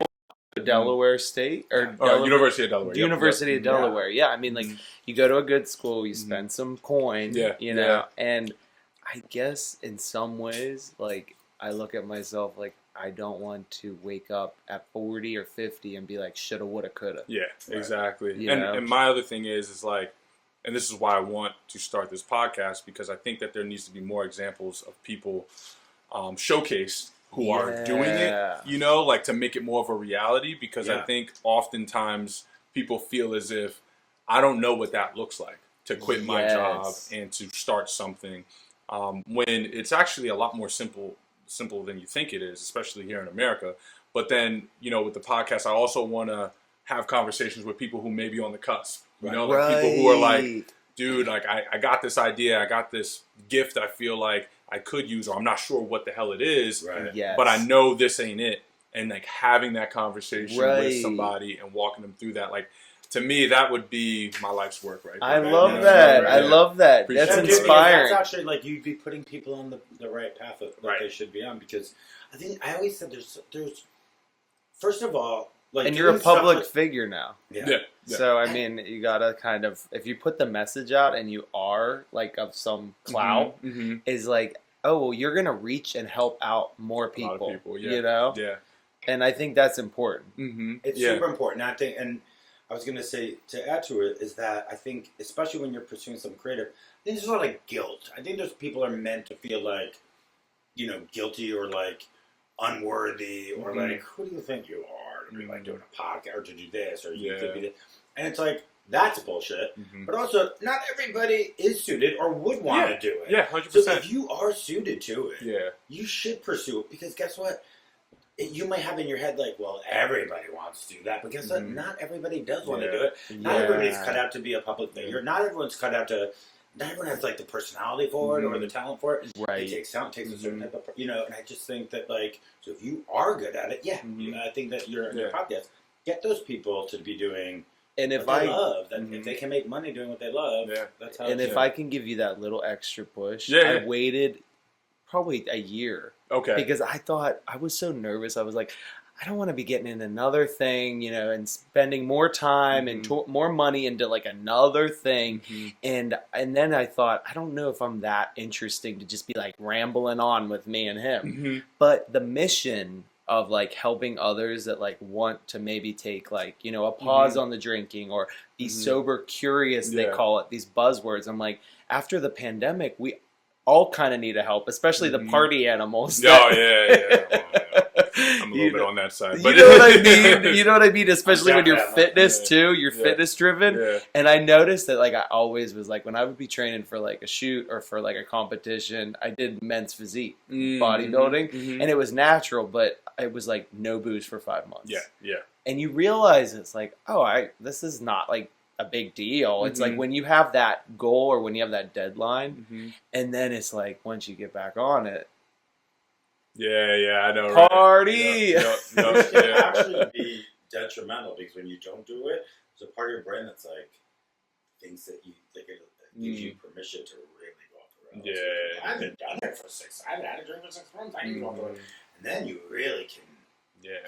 Delaware State or University of Delaware. University of Delaware. Yeah, I mean, like you go to a good school, you spend some coin, you know, and I guess in some ways, like I look at myself like I don't want to wake up at 40 or 50 and be like shoulda, woulda, coulda. Yeah, exactly. And my other thing is like, and this is why I want to start this podcast, because I think that there needs to be more examples of people showcased who are doing it, you know, like to make it more of a reality, because I think oftentimes people feel as if I don't know what that looks like to quit my job and to start something, when it's actually a lot more simple than you think it is, especially here in America. But then, you know, with the podcast, I also want to have conversations with people who may be on the cusp, you know, like people who are like, dude, like I got this idea, I got this gift I feel like I could use, or I'm not sure what the hell it is, but I know this ain't it. And like having that conversation with somebody and walking them through that, like to me, that would be my life's work, right? I love that. I love that. That's inspiring. That's actually like you'd be putting people on the right path that they should be on, because I think I always said there's first of all, like, and you're a public figure now. Yeah. So I mean, you gotta kind of, if you put the message out and you are like of some clout, is like, oh, well, you're gonna reach and help out more people. You know. Yeah. And I think that's important. It's super important. I think, and I was gonna say to add to it is that I think, especially when you're pursuing something creative, I think there's a lot of guilt. I think there's people are meant to feel like, you know, guilty or like unworthy or like, who do you think you are to be like doing a podcast or to do this or you could be this, and it's like that's bullshit. But also, not everybody is suited or would want to do it. Yeah, 100%. So if you are suited to it, you should pursue it, because guess what? You might have in your head like, well, everybody wants to do that, but guess what? Not everybody does want to do it. Not everybody's cut out to be a public figure. Not everyone's cut out to. Not everyone has like the personality for it or the talent for it. It takes talent, takes a certain type of, you know. And I just think that like, so if you are good at it, I think that your podcast, get those people to be doing. And if what they love, that if they can make money doing what they love, that's how. And if I can give you that little extra push, I waited probably a year. Okay. Because I thought, I was so nervous. I was like, I don't want to be getting in another thing, you know, and spending more time and more money into like another thing. And then I thought, I don't know if I'm that interesting to just be like rambling on with me and him. But the mission of like helping others that like want to maybe take like, you know, a pause on the drinking or be sober curious, they call it, these buzzwords. I'm like, after the pandemic, we all kind of need a help, especially the party animals. little bit on that side. You But know what I mean? You know what I mean? Especially when you're fitness yeah. too. You're fitness driven. Yeah. And I noticed that like I always was like when I would be training for like a shoot or for like a competition, I did men's physique bodybuilding, and it was natural, but it was like no booze for 5 months. Yeah, yeah. And you realize it's like, oh, this is not like a big deal. It's like when you have that goal or when you have that deadline, and then it's like once you get back on it. Yeah, I know. Party. Right? It can actually be detrimental because when you don't do it, there's a part of your brain that's like thinks that you like it gives you permission to really go off the rails. Yeah. I haven't done it for 6. I haven't had a drink for 6 months. I can go off the rails. And then you really can.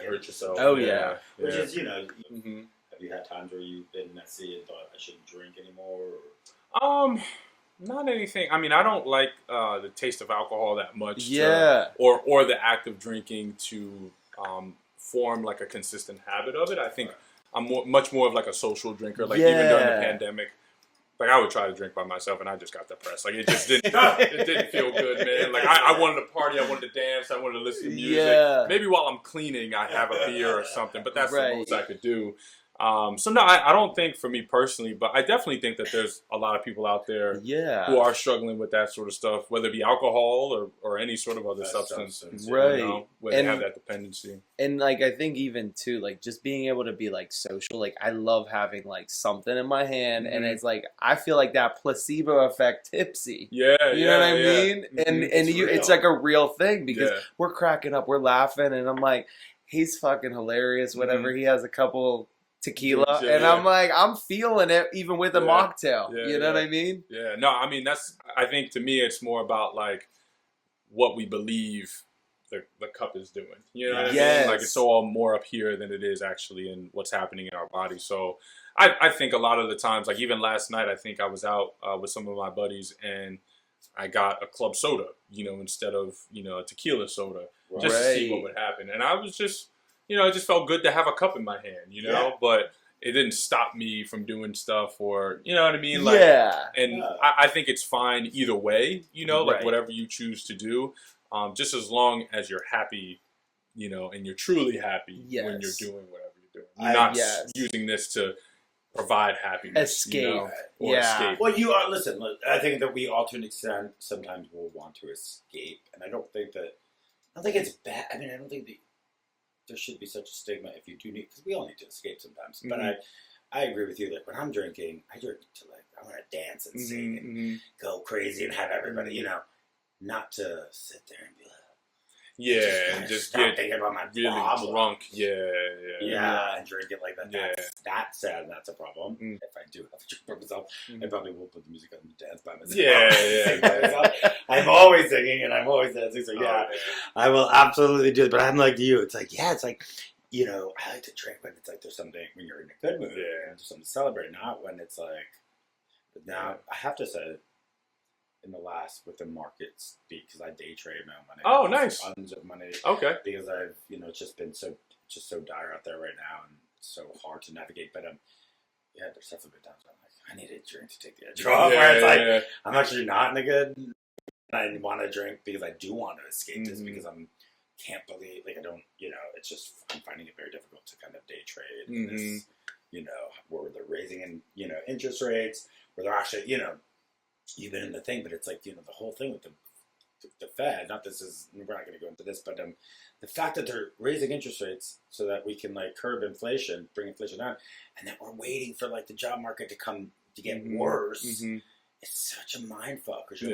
Hurt yourself. Oh yeah. Which is have you had times where you've been messy and thought I shouldn't drink anymore? Or? Not anything. I mean, I don't like the taste of alcohol that much. Yeah. Or the act of drinking to form like a consistent habit of it. I think I'm much more of like a social drinker. Like even during the pandemic, like I would try to drink by myself and I just got depressed. Like it just didn't. It didn't feel good, man. Like I wanted to party. I wanted to dance. I wanted to listen to music. Yeah. Maybe while I'm cleaning, I have a beer or something. But that's the most I could do. So no, I don't think for me personally, but I definitely think that there's a lot of people out there who are struggling with that sort of stuff, whether it be alcohol or any sort of other substance, right? You know, where they have that dependency. And like I think even too, like just being able to be like social, like I love having like something in my hand, and it's like I feel like that placebo effect, tipsy. Yeah, you know what I mean? And it's like a real thing because we're cracking up, we're laughing, and I'm like, he's fucking hilarious. Whatever, he has a couple tequila, and I'm like, I'm feeling it even with a mocktail. You know what I mean? Yeah. No, I mean I think to me it's more about like what we believe the cup is doing. You know what I mean? Like it's all more up here than it is actually in what's happening in our body. So I think a lot of the times, like even last night, I think I was out with some of my buddies and I got a club soda, instead of, a tequila soda, just to see what would happen. And I was just, it just felt good to have a cup in my hand, but it didn't stop me from doing stuff or, you know what I mean? Like, and I think it's fine either way, like whatever you choose to do, just as long as you're happy, and you're truly happy when you're doing whatever you're doing. You're not using this to provide happiness. Escape. Escape. Well, listen, I think that we all to an extent sometimes will want to escape. And I don't think it's bad. I mean, I don't think there should be such a stigma if you do need, because we all need to escape sometimes. But I agree with you. Like when I'm drinking, I drink to I want to dance and sing and go crazy and have everybody, not to sit there and be like, and just get thinking about my really problem. drunk. And drink it like that. That's sad. That's a problem. If I do have to drink by myself, I probably will put the music on and dance by myself. Sing by myself. I'm always singing and I'm always dancing. So I will absolutely do it. But I'm like you. It's like it's like I like to drink when it's like there's something when you're in a good mood and there's something to celebrate. Not when it's like. But now I have to say. In the last with the market speak because I day trade my own money. Oh, nice. Tons of money. Okay. Because I've it's just been so dire out there right now and so hard to navigate. But there's definitely been times I'm like I need a drink to take the edge off. Where it's like I'm actually not in a good. I want to drink because I do want to escape this because can't believe I don't it's just I'm finding it very difficult to kind of day trade in this where they're raising in interest rates where they're actually you've been in the thing, but it's like, the whole thing with the Fed, we're not going to go into this, but the fact that they're raising interest rates so that we can curb inflation, bring inflation down, and that we're waiting for the job market to get worse, it's such a mind fuck. Because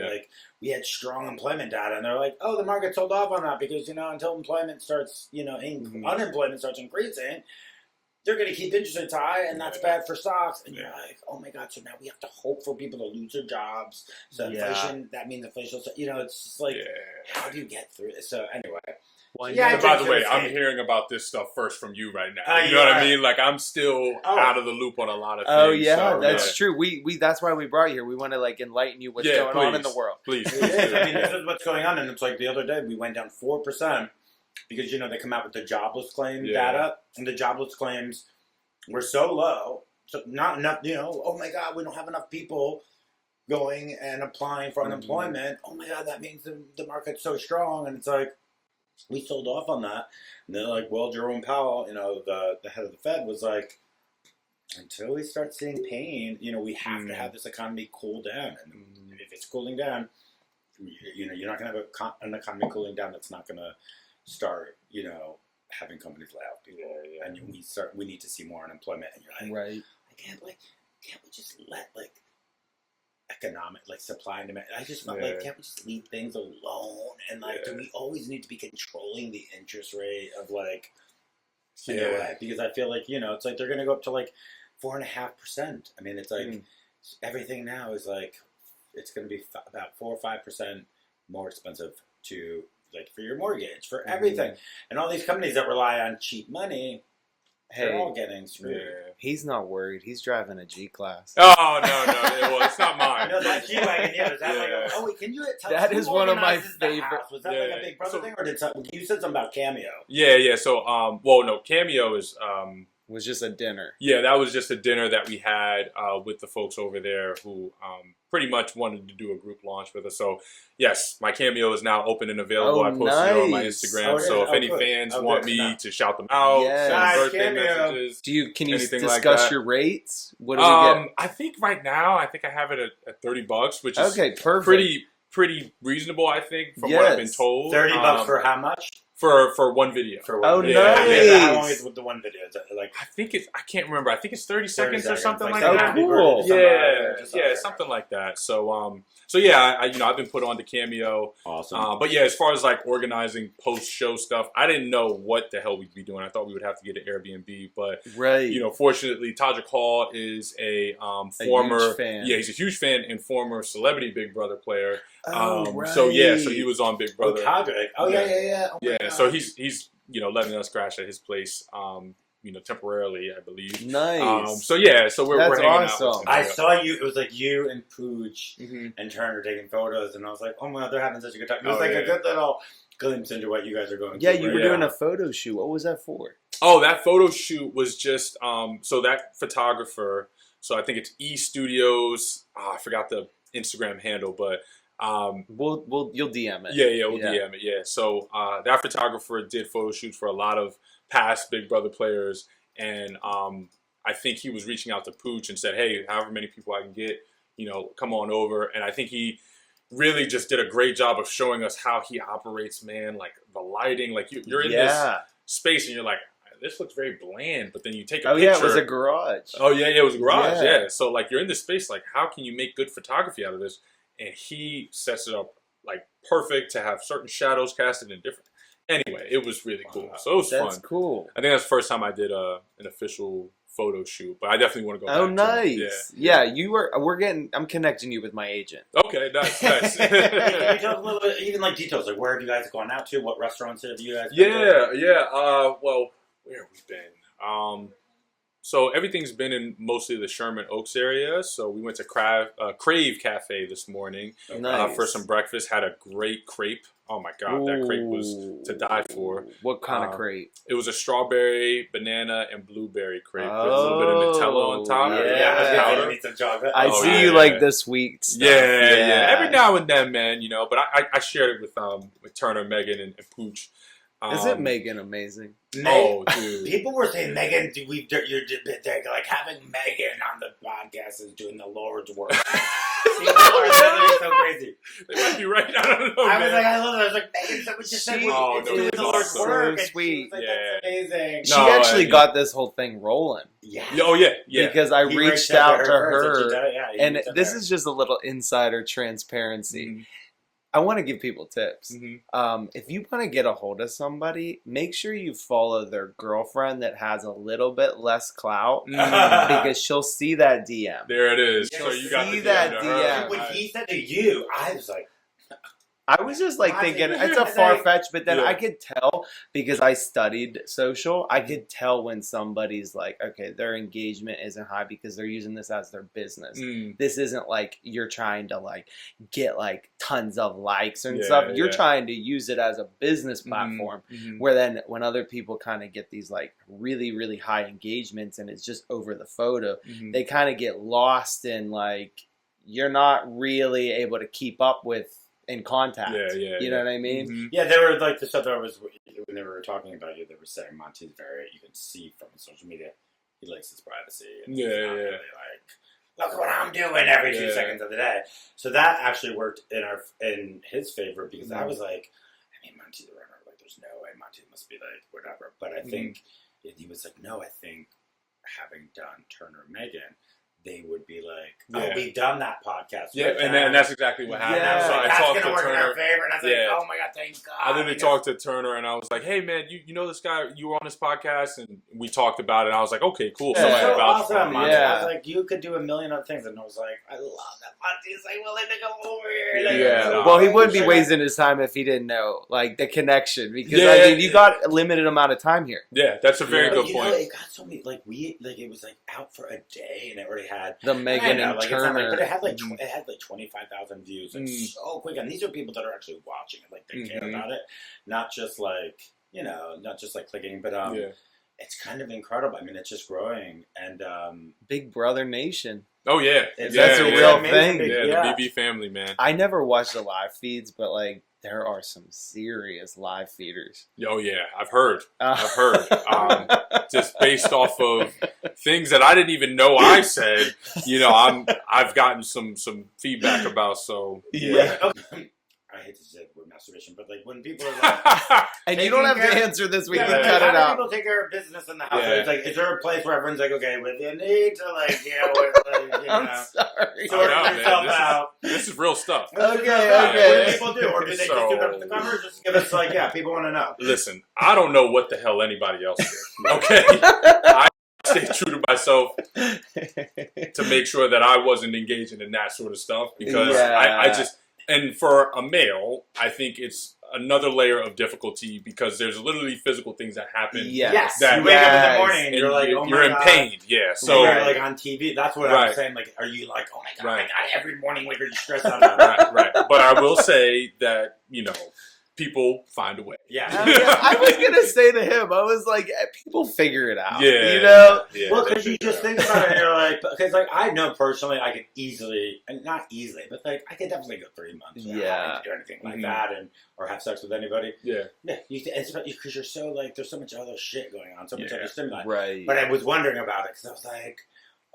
we had strong employment data and they're like, oh, the market sold off on that because, until employment starts, unemployment starts increasing, they're going to keep interest rates high, and that's bad for stocks. And you're like, oh my God, so now we have to hope for people to lose their jobs. So inflation, that means inflation. It's just like, how do you get through this? So anyway. Well, by the way, I'm hearing about this stuff first from you right now. You know what I mean? Like, I'm still out of the loop on a lot of things. Oh, yeah, that's true. We that's why we brought you here. We want to, enlighten you what's going on in the world. Please. I mean, this is what's going on. And it's like the other day, we went down 4%. Because, they come out with the jobless claim data, and the jobless claims were so low. So not enough, oh my God, we don't have enough people going and applying for unemployment. Oh my God, that means the market's so strong. And it's like, we sold off on that. And they're like, well, Jerome Powell, the head of the Fed was like, until we start seeing pain, we have to have this economy cool down. And if it's cooling down, you're not going to have an economy cooling down that's not going to start, having companies lay off people. Yeah. And we need to see more unemployment. And you're like, right. can't we just let economic supply and demand? I just felt like, can't we just leave things alone? And do we always need to be controlling the interest rate of because I feel like it's like they're gonna go up to 4.5%. I mean, it's like everything now is it's gonna be about 4 or 5% more expensive to for your mortgage, for everything, and all these companies that rely on cheap money. They're all getting screwed. Yeah. He's not worried. He's driving a G-Class. Oh, no. Well, it's not mine. No, that G-Wagon, yeah. Is that wait, can you tell that is one of my favorite. Was that a Big Brother thing? Or you said something about Cameo? Yeah. So, no, Cameo is... was just a dinner. Yeah, that was just a dinner that we had with the folks over there who pretty much wanted to do a group launch with us. So, yes, my Cameo is now open and available. I posted it on my Instagram. So, if any fans want me to shout them out, send birthday messages, can you discuss your rates? What do we get? I think right now, I have it at $30, which is perfect. pretty reasonable, I think, from what I've been told. $30 for how much? For one video. Nice. How long is with the one video? Is it I think I can't remember. I think it's 30 seconds or something like that. that. Cool. Yeah, something like that. So yeah, I've been put on the Cameo. Awesome. But yeah, as far as organizing post-show stuff, I didn't know what the hell we'd be doing. I thought we would have to get an Airbnb, but fortunately, Todrick Hall is a former huge fan. Yeah, he's a huge fan and former celebrity Big Brother player. Right. So he was on Big Brother. Todrick. Oh yeah. Oh, yeah. So he's letting us crash at his place. Temporarily, I believe. Nice. So we're hanging awesome. out with him. I saw you. It was you and Pooch and Turner taking photos, and I was like, oh my God, they're having such a good time. It was a good little glimpse into what you guys are going through. Yeah, you were doing a photo shoot. What was that for? Oh, that photo shoot was just so that photographer. So I think it's E Studios. I forgot the Instagram handle, but. You'll DM it. Yeah, we'll DM it. Yeah, so that photographer did photo shoots for a lot of past Big Brother players, and I think he was reaching out to Pooch and said, "Hey, however many people I can get, come on over." And I think he really just did a great job of showing us how he operates, man. The lighting, you're in this space and you're like, this looks very bland, but then you take a picture. Oh yeah, it was a garage. Oh yeah, it was a garage. Yeah. So you're in this space, how can you make good photography out of this? And he sets it up perfect to have certain shadows casted in different. Anyway, it was really cool. So it was fun. That's cool. I think that's the first time I did an official photo shoot, but I definitely want to go. Oh, back nice. To it. Yeah, you were. I'm connecting you with my agent. Okay, nice. Can you talk a little bit, even details, where have you guys gone out to? What restaurants have you guys? Well, where have we been? So everything's been in mostly the Sherman Oaks area. So we went to Crave Cafe this morning for some breakfast. Had a great crepe. Oh my God, that crepe was to die for. What kind of crepe? It was a strawberry, banana, and blueberry crepe with a little bit of Nutella on top. I see you like the sweet stuff. Yeah. Every now and then, man, But I shared it with Turner, Megan, and Pooch. Isn't Megan amazing? Oh, dude. People were saying Megan, they're having Megan on the podcast is doing the Lord's work. People are so crazy. They might be right. I don't know. I was like, I love it. I was like, Megan, someone just said it's doing the Lord's work. So sweet. That's amazing. She actually got this whole thing rolling. Yeah. Oh, yeah. Because I reached out to her. And this is is just a little insider transparency. Mm-hmm. I want to give people tips. Mm-hmm. If you want to get a hold of somebody, make sure you follow their girlfriend that has a little bit less clout because she'll see that DM. There it is. Yeah, so you got see the that DM. When he said to you, I was like, I was just thinking it's a far-fetched, but then I could tell because I studied social, I could tell when somebody's okay, their engagement isn't high because they're using this as their business. This isn't you're trying to get tons of likes and stuff. You're trying to use it as a business platform where then when other people kind of get these really, really high engagements and it's just over the photo, they kind of get lost in you're not really able to keep up with in contact. You know what I mean? Mm-hmm. Yeah, they were like the stuff that was when they were talking about you. They were saying Monte's you can see from his social media, he likes his privacy. And he's not really like, look what I'm doing every 2 seconds of the day. So that actually worked in his favor because I was like, I mean, Monte's a runner. Like, there's no way Monte must be like whatever. But I think he was like, no, I think having done Turner and Megan, they would be like, oh, we've done that podcast. Yeah, and that's exactly what happened. Yeah. So I that's talked going to to work in Turner. our favor. And I was like, oh my God, thank God. I literally talked to Turner and I was like, hey man, you know this guy, you were on this podcast, and we talked about it, and I was like, okay, cool. So awesome, I was like, you could do a million other things, and I was like, I love that Monte's like willing to come over here. Well, he wouldn't be wasting his time if he didn't know like the connection, because I mean, you got a limited amount of time here. Yeah, that's a very good point. It got so many it was like out for a day, and it already had the Megan and Turner. But it had like 25,000 views, like so quick. And these are people that are actually watching it, like they care about it, not just like clicking. But it's kind of incredible. I mean, it's just growing, and Big Brother Nation. Oh yeah, that's a real thing. Yeah, the BB family, man. I never watched the live feeds, but like there are some serious live feeders. Oh yeah, I've heard. Just based off of things that I didn't even know I said, I've gotten some feedback about. So I hate to say the word masturbation, but like when people are like, and you don't have to answer this, we can cut it out. People take care of business in the house. It's like, is there a place where everyone's like, okay, with you need to like, I'm sorry. Sort yourself out. This is real stuff. Okay. What do people do? Or do they just do that with the cover? Just give us like, people want to know. Listen, I don't know what the hell anybody else did. Okay, I stay true to myself to make sure that I wasn't engaging in that sort of stuff because I just. And for a male, I think it's another layer of difficulty because there's literally physical things that happen. Yes. That you wake up in the morning and you're like, oh my you're in God. pain. Yeah. So you're like on TV. That's what I'm saying. Like, are you like, oh my God, every morning wake up you're stressed out about right. But I will say that, people find a way. Yeah. I was going to say to him, I was like, people figure it out. Yeah. Well, because you just think about it and you're like, because like I know personally I could easily, and not easily, but like I could definitely go 3 months without having to do anything like that or have sex with anybody. Yeah. Yeah. Because you're so like, there's so much other shit going on, so much other stimuli. Right. But I was wondering about it because I was like,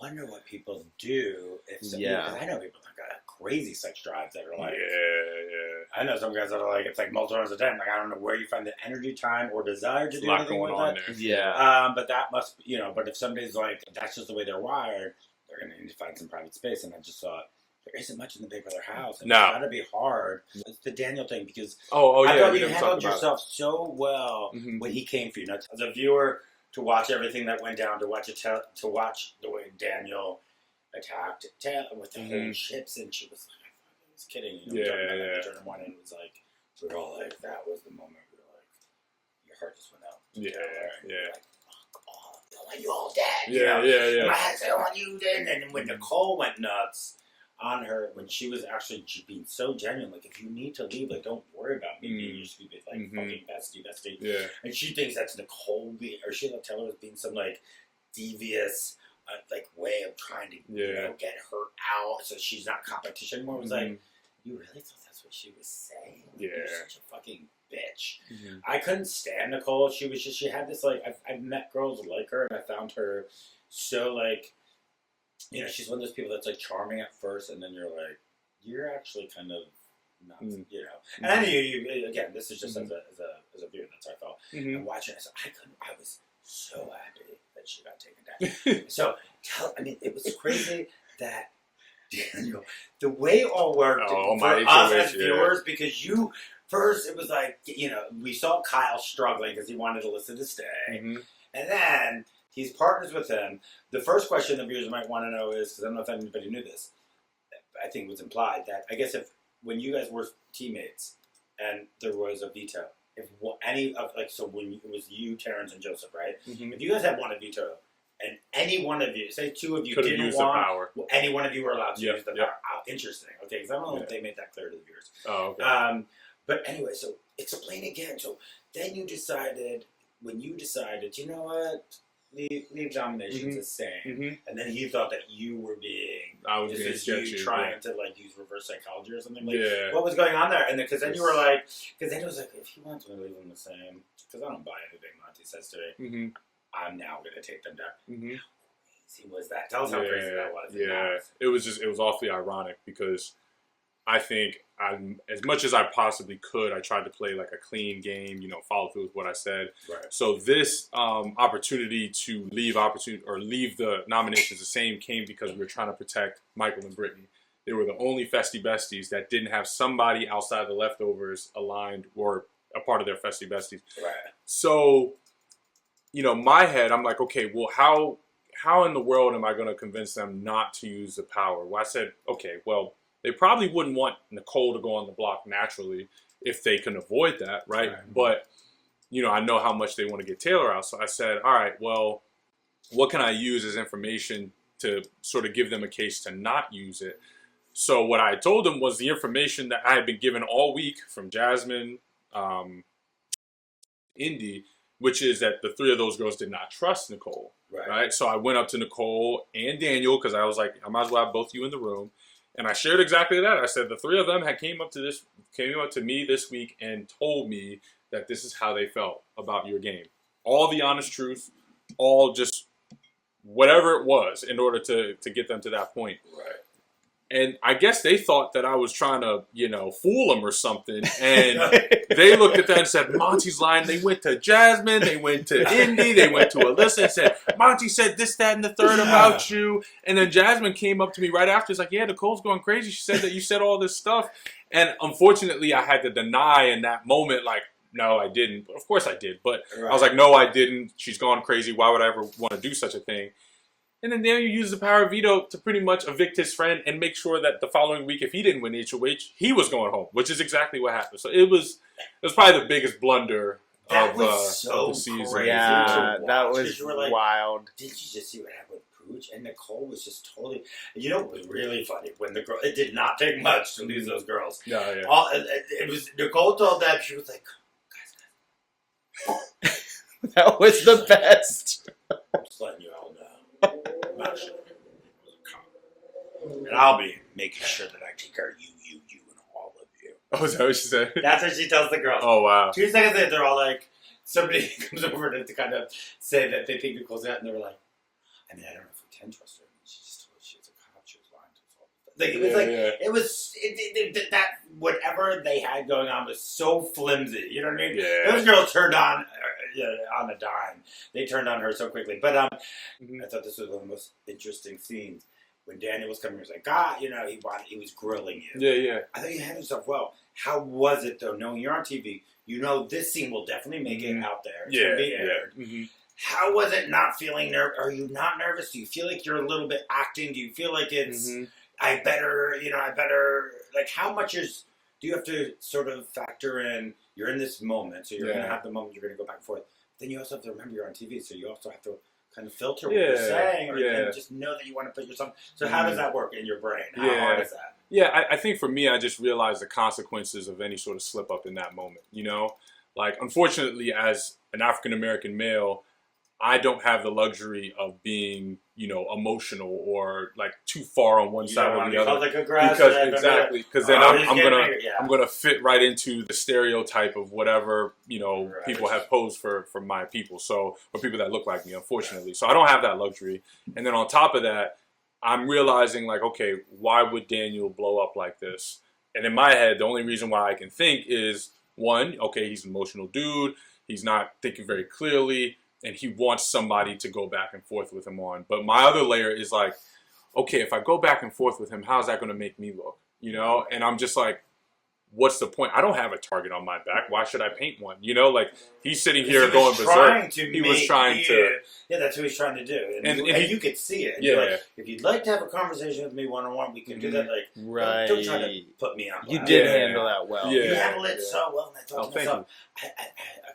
wonder what people do if because I know people that got crazy sex drives that are like I know some guys that are like it's like multiple hours a day. I'm like I don't know where you find the energy, time, or desire to do anything like that. But that must but if somebody's like that's just the way they're wired, they're gonna need to find some private space. And I just thought there isn't much in the Big Brother house. And it's gotta be hard. It's the Daniel thing because I thought you handled yourself so well when he came for you. Now, as a viewer, to watch everything that went down, to watch the way Daniel attacked with the whole chips, and she was like, I was kidding. Turn one and it was like, we were all like, that was the moment we were like, your heart just went out. Like, fuck off, I want you all dead. And I had to say, I want you dead. And then when Nicole went nuts on her, when she was actually being so genuine, like, if you need to leave, like, don't worry about me being your stupid, like, fucking bestie. Yeah. And she thinks that's Nicole or she'll tell her as being some, like, devious, like, way of trying to, get her out so she's not competition anymore. It was like, you really thought that's what she was saying? Like, you're such a fucking bitch. I couldn't stand Nicole. She was just, she had this, like, I've met girls like her, and I found her so, like, she's one of those people that's like charming at first, and then you're like, you're actually kind of not, And I knew you again. This is just as a viewer. That's how I felt. And watching it, I was so happy that she got taken down. So it was crazy that Daniel, the way it all worked for us as viewers, because first it was like we saw Kyle struggling because he wanted Alyssa to stay, and then. He's partners with him. The first question the viewers might want to know is, because I don't know if anybody knew this, I think it was implied that, I guess when you guys were teammates and there was a veto, when it was you, Terrence, and Joseph, right? If you guys had one veto, and any one of you, say two of you didn't use want, the power. Any one of you were allowed to use the power. Interesting. Okay, because I don't know if they made that clear to the viewers. Oh, okay. But anyway, so explain again. So then you decided, you know what? leave dominations the same, and then he thought that you were being, I was being sketchy, you trying to like use reverse psychology or something. Like, Yeah. what was going on there? And because then you were like, because then it was like, if he wants me to leave them the same, because I don't buy anything Monte says today, I'm now going to take them down. How crazy was that? Tell us how crazy that was. Yeah, it was awfully ironic because I think as much as I possibly could, I tried to play like a clean game, follow through with what I said. Right. So this opportunity to leave the nominations the same came because we were trying to protect Michael and Brittany. They were the only festy besties that didn't have somebody outside the leftovers aligned or a part of their festy besties. Right. So, my head, I'm like, okay, well, how in the world am I going to convince them not to use the power? Well, I said, okay, well, they probably wouldn't want Nicole to go on the block naturally if they can avoid that, right? But, I know how much they want to get Taylor out. So I said, all right, well, what can I use as information to sort of give them a case to not use it? So what I told them was the information that I had been given all week from Jasmine, Indy, which is that the three of those girls did not trust Nicole, right? So I went up to Nicole and Daniel because I was like, I might as well have both you in the room. And I shared exactly that. I said the three of them came up to me this week and told me that this is how they felt about your game. All the honest truth, all just whatever it was in order to get them to that point. Right. And I guess they thought that I was trying to, fool them or something. And they looked at that and said, Monte's lying. They went to Jasmine. They went to Indy. They went to Alyssa and said, Monte said this, that, and the third about you. And then Jasmine came up to me right after. It's like, yeah, Nicole's going crazy. She said that you said all this stuff. And unfortunately, I had to deny in that moment, like, no, I didn't. Of course I did. But I was like, no, I didn't. She's gone crazy. Why would I ever want to do such a thing? And then Daniel used the power of veto to pretty much evict his friend and make sure that the following week, if he didn't win HOH, he was going home, which is exactly what happened. So it was probably the biggest blunder of the season. Crazy that was like, wild. Did you just see what happened with Pooch? And Nicole was just totally. What was really funny when the girl? It did not take much to lose those girls. Yeah. It was Nicole told them, she was like, guys. That was the best. I'm just letting you all know. And I'll be making sure that I take care of you, and all of you. Oh, is that what she said? That's what she tells the girls. Oh, wow. 2 seconds later, they're all like, somebody comes over to kind of say that they think Nicole's out, and they were like, I don't know if we can trust her. She just told us she was a cop. She was lying to us all. Like, it was that whatever they had going on was so flimsy. You know what I mean? Yeah. Those girls turned on a dime. They turned on her so quickly. But I thought this was one of the most interesting scenes. When Daniel was coming, he was like, God, he was grilling you. Yeah. I thought you handled yourself well. How was it, though, knowing you're on TV? This scene will definitely make it out there. It's going to be aired. How was it not feeling nervous? Are you not nervous? Do you feel like you're a little bit acting? Do you feel like it's, I better, like, how much do you have to sort of factor in, you're in this moment, so you're going to have the moment you're going to go back and forth. Then you also have to remember you're on TV, so you also have to kind of filter what you're saying, and just know that you want to put yourself. So how does that work in your brain? How hard is that? Yeah, I think for me, I just realized the consequences of any sort of slip up in that moment. Like, unfortunately, as an African American male, I don't have the luxury of being, emotional or like too far on one side or the other. Because then I'm gonna fit right into the stereotype of whatever people have posed for my people. So, or people that look like me, unfortunately. So I don't have that luxury. And then on top of that, I'm realizing like, okay, why would Daniel blow up like this? And in my head, the only reason why I can think is one, okay, he's an emotional dude. He's not thinking very clearly. And he wants somebody to go back and forth with him on. But my other layer is like, okay, if I go back and forth with him, how's that going to make me look? And I'm just like, what's the point? I don't have a target on my back. Why should I paint one? Like, he's sitting here going berserk. He was trying to. Yeah, that's what he's trying to do. And you could see it. Yeah. Like, if you'd like to have a conversation with me one-on-one, we can do that. Like, don't try to put me on. You did handle that well. You handled it so well. And I thought to myself,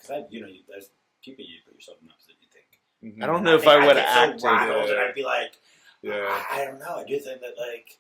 because there's people you put yourself in that position, you think. I don't know if I would have acted. So rattled, and I'd be like, I don't know. I do think that like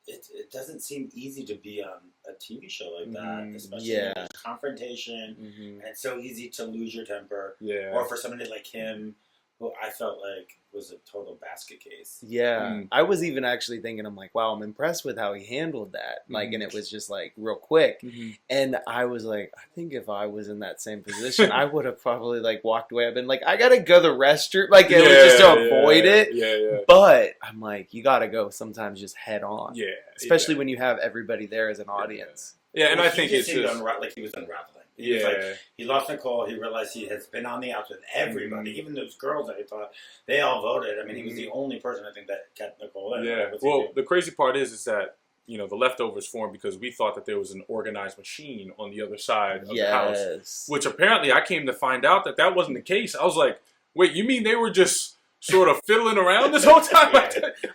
it doesn't seem easy to be on a TV show like that, especially when there's confrontation, and it's so easy to lose your temper. Yeah. Or for somebody like him, who I felt like was a total basket case. Yeah, I was even actually thinking, I'm like, wow, I'm impressed with how he handled that. Like, and it was just like real quick. And I was like, I think if I was in that same position, I would have probably like walked away. I've been like, I gotta go to the restroom, like it was just to avoid it. Yeah. But I'm like, you gotta go sometimes just head on. Yeah, especially when you have everybody there as an audience. Yeah, and I think it's just like he was unraveling. He was like, he lost Nicole. He realized he has been on the outs with everybody, even those girls that he thought they all voted. I mean, he was the only person I think that kept Nicole in. Yeah. Well, the crazy part is that the leftovers formed because we thought that there was an organized machine on the other side of the house, which apparently I came to find out that wasn't the case. I was like, wait, you mean they were just sort of fiddling around this whole time?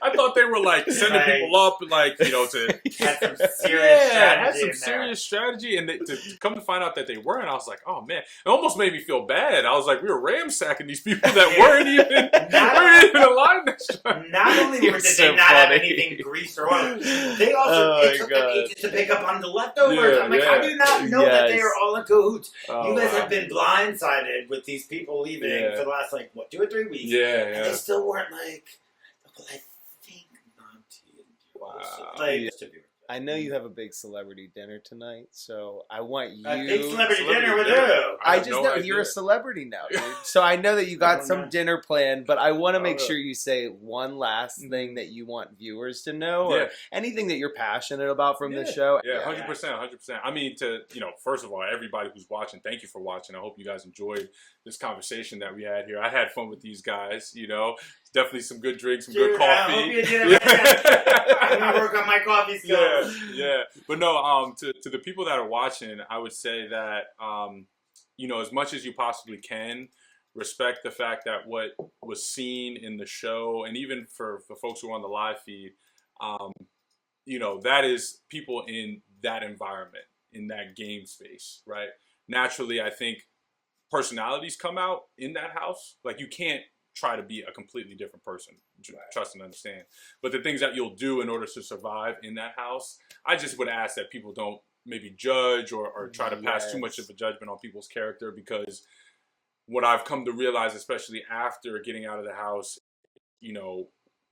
I thought they were like sending people up and like, to had some serious had some serious strategy, and to come to find out that they weren't, I was like, oh man, it almost made me feel bad. I was like, we were ramsacking these people that weren't even alive next time. Not only did they not have anything greased or oil, they also took ages to pick up on the leftovers. I'm like, I do not know that they are all in cahoots. You guys have been blindsided with these people leaving for the last 2 or 3 weeks. And they still weren't like, well, I think Monte and I know you have a big celebrity dinner tonight, so I want you. A big celebrity dinner with who? I just know you're a celebrity now, dude. So I know that you got some dinner planned, but I want to make sure you say one last thing that you want viewers to know, or anything that you're passionate about from this show. Yeah, 100%. I mean, first of all, everybody who's watching, thank you for watching. I hope you guys enjoyed this conversation that we had here. I had fun with these guys. Definitely some good drinks, some good coffee. I hope you did. I'm gonna work on my coffee skills. Yeah. But no, to the people that are watching, I would say that as much as you possibly can, respect the fact that what was seen in the show, and even for folks who are on the live feed, that is people in that environment, in that game space, right? Naturally, I think personalities come out in that house. Like, you can't try to be a completely different person, trust and understand. But the things that you'll do in order to survive in that house, I just would ask that people don't maybe judge or try to pass too much of a judgment on people's character, because what I've come to realize, especially after getting out of the house,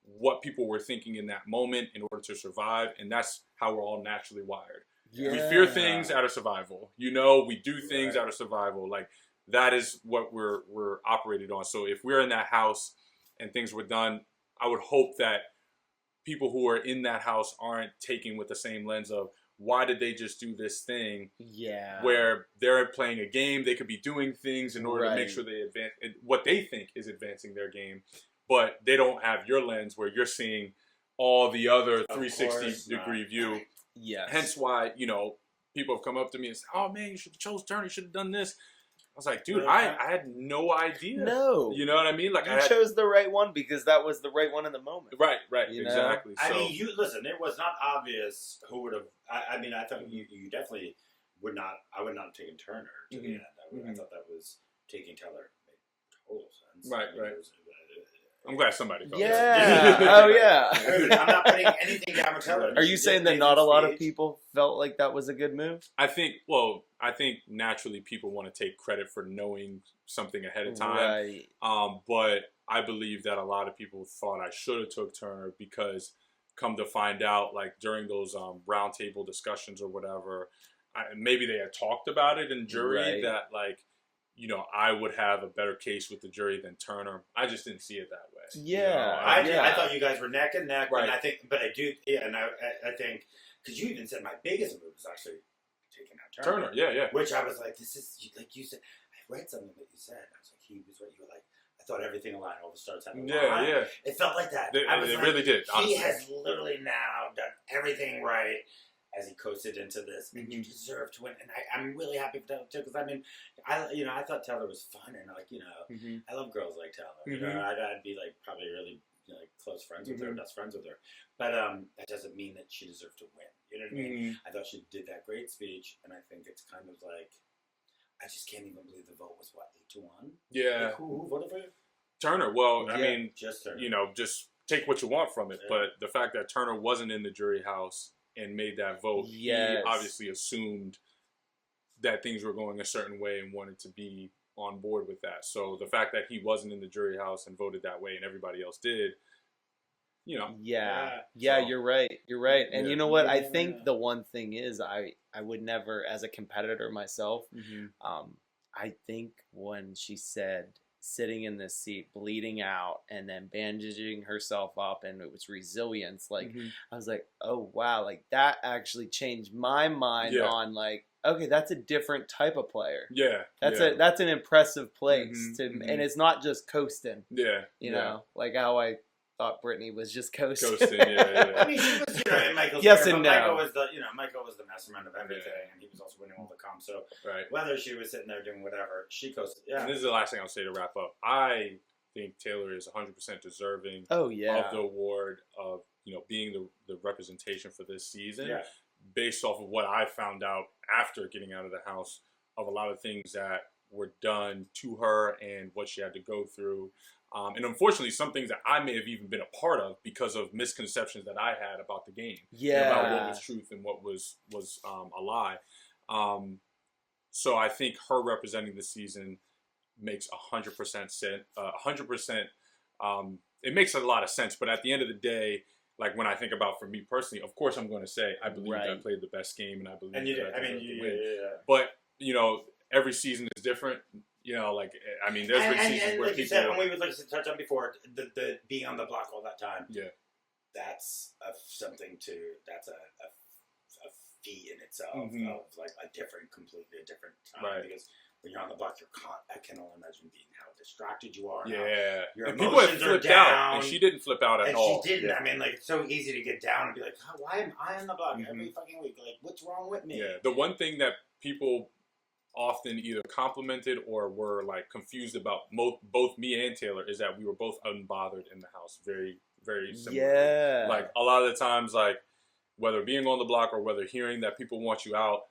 what people were thinking in that moment in order to survive, and that's how we're all naturally wired. We fear things out of survival. We do things out of survival. Like, that is what we're operated on. So if we're in that house and things were done, I would hope that people who are in that house aren't taking with the same lens of, why did they just do this thing? Yeah. Where they're playing a game, they could be doing things in order to make sure they advance what they think is advancing their game, but they don't have your lens where you're seeing all the other 360-degree view. Yes. Hence why, people have come up to me and said, oh man, you should have chose Turner, you should have done this. I was like, dude, I had no idea. No. You know what I mean? Like, you chose the right one because that was the right one in the moment. Right, exactly. I mean, listen, it was not obvious who would have. I mean, I thought you definitely would not. I would not have taken Turner to the end. I thought that was taking Teller made total sense. Right. I'm glad somebody felt that. Oh, yeah. I'm not putting anything down with Teller. Are you saying that not a lot of people felt like that was a good move? I think naturally people want to take credit for knowing something ahead of time. Right. But I believe that a lot of people thought I should have took Turner, because come to find out, like, during those roundtable discussions or whatever, maybe they had talked about it in jury that, like, I would have a better case with the jury than Turner. I just didn't see it that way. Yeah. I thought you guys were neck and neck. Right. And I think, but I do, and I think, because you even said my biggest move was actually taking out Turner. Yeah. Which I was like, this is, like you said, I read something that you said. I was like, he was what you were like. I thought everything aligned. All the stars had aligned. Yeah. It felt like that. It really did. Honestly. He has literally now done everything right as he coasted into this, and you deserve to win. And I'm really happy for Taylor too, because I mean, I thought Taylor was fun, and like, I love girls like Taylor. I'd be like probably really like close friends with her, best friends with her. But that doesn't mean that she deserved to win. You know what I mean? I thought she did that great speech, and I think it's kind of like, I just can't even believe the vote was 8-1. Yeah. Like, who voted for you? Turner. Well, I mean, just Turner. Just take what you want from it. But the fact that Turner wasn't in the jury house and made that vote, he obviously assumed that things were going a certain way and wanted to be on board with that. So the fact that he wasn't in the jury house and voted that way and everybody else did, you know. Yeah, So, you're right. You're right. And Yeah. you know what? I Yeah. think the one thing is I would never, as a competitor myself, I think when she said sitting in this seat, bleeding out, and then bandaging herself up, and it was resilience, like, I was like, oh, wow, like, that actually changed my mind on, like, okay, that's a different type of player. Yeah. That's an impressive place, and it's not just coasting. Yeah. You know, like how I thought Brittany was just coasting. I mean, she was, in Michael's yes career, and but no. Michael was the mastermind of everything, and he was also winning all the comps. So Right. whether she was sitting there doing whatever, she coasted. Yeah. And this is the last thing I'll say to wrap up. I think Taylor is 100% deserving Oh, yeah. of the award of, being the representation for this season. Yeah. Based off of what I found out after getting out of the house of a lot of things that were done to her and what she had to go through. And unfortunately, some things that I may have even been a part of because of misconceptions that I had about the game. Yeah. About what was truth and what was a lie. So I think her representing the season makes 100% sense. 100%. It makes a lot of sense. But at the end of the day, like when I think about for me personally, of course I'm going to say I believe I played the best game and I believe And you did. that I deserve to win. Yeah. But every season is different. There's been seasons where like you said, and we would like to touch on before the being on the block all that time. Yeah, that's something to that's a feat in itself of like completely different time. Right. Because when you're on the block, I can only imagine being how distracted you are. Yeah, your and people have emotions are flipped down, out, and she didn't flip out at all. She didn't. Yeah. I mean, like it's so easy to get down and be like, oh, why am I on the block every fucking week? Like, what's wrong with me? Yeah, the one thing that people often either complimented or were like confused about both me and Taylor is that we were both unbothered in the house, very, very similar. Yeah. Like a lot of the times, like whether being on the block or whether hearing that people want you out,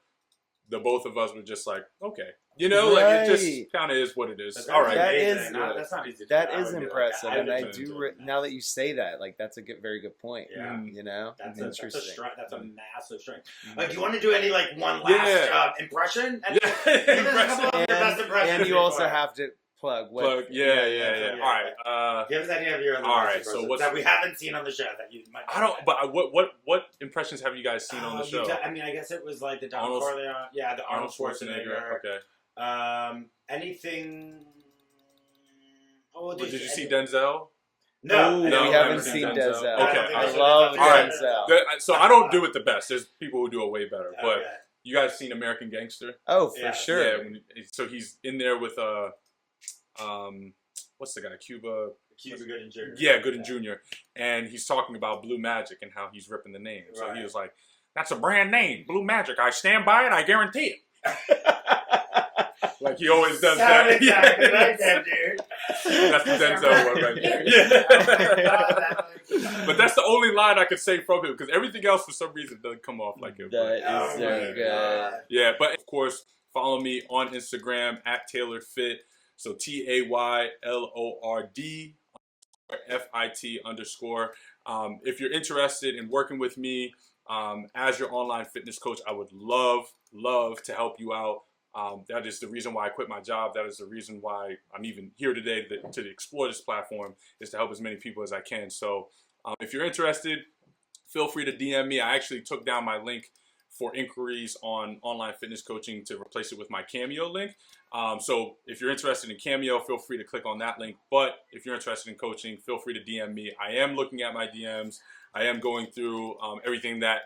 the both of us were just like, okay, like it just kind of is what it is. All right, that's not easy. That is impressive, like, and I do. Now that you say that, like that's a very good point. Yeah, that's interesting. That's a massive strength. Mm-hmm. Do you want to do any one last impression? And, and you also have to plug. Yeah. All right. Give us any of your all right. So what's that we haven't seen on the show that you might? I don't. But what impressions have you guys seen on the show? I mean, I guess it was like the Don Corleone. Yeah, the Arnold Schwarzenegger. Okay. Anything? Did you see Denzel? No, we haven't seen Denzel. Okay, I love Denzel. So I don't do it the best. There's people who do it way better. But you guys seen American Gangster? Oh, for sure. Yeah. So he's in there with what's the guy? Cuba Gooding Jr. Yeah, Gooding Jr. And he's talking about Blue Magic and how he's ripping the name. So he was like, "That's a brand name, Blue Magic. I stand by it. I guarantee it." Like he always does that. Exactly like that, dude. That's the Denzel one right there. Yeah. But that's the only line I could say from him because everything else for some reason doesn't come off like him. That is so good. Yeah, but of course, follow me on Instagram at TaylorFit. So TaylorFit_FIT_. If you're interested in working with me as your online fitness coach, I would love to help you out. That is the reason why I quit my job. That is the reason why I'm even here today to explore this platform, is to help as many people as I can. So if you're interested, feel free to DM me. I actually took down my link for inquiries on online fitness coaching to replace it with my Cameo link. So if you're interested in Cameo, feel free to click on that link. But if you're interested in coaching, feel free to DM me. I am looking at my DMs. I am going through everything that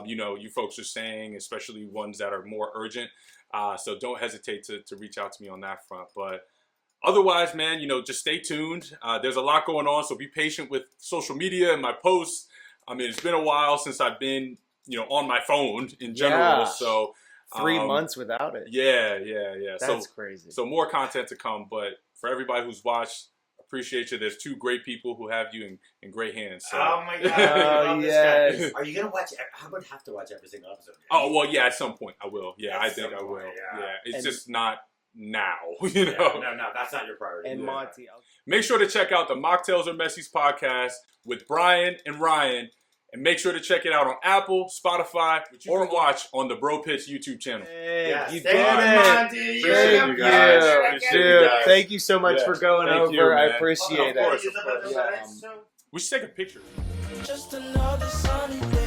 you folks are saying, especially ones that are more urgent. So don't hesitate to reach out to me on that front. But otherwise, man, just stay tuned. There's a lot going on, so be patient with social media and my posts. I mean, it's been a while since I've been, on my phone in general. So 3 months without it. Yeah. That's crazy. So more content to come. But for everybody who's watched, appreciate you. There's two great people who have you in great hands. So. Oh my God! Yes. Are you gonna watch? I would have to watch every single episode. Oh well, yeah. At some point, I will. Yeah, I think I will. Yeah, it's just not now. No, that's not your priority. And Monte, make sure to check out the Mocktails or Messies podcast with Bryan and Ryan. And make sure to check it out on Apple, Spotify, or watch on the Bro Pitch YouTube channel. Hey, you did it. Appreciate you guys. appreciate Dude, you guys. thank you so much for going Thank over. you, I man. appreciate Of course, it. of course. Yeah. We should take a picture. Just another sunny day.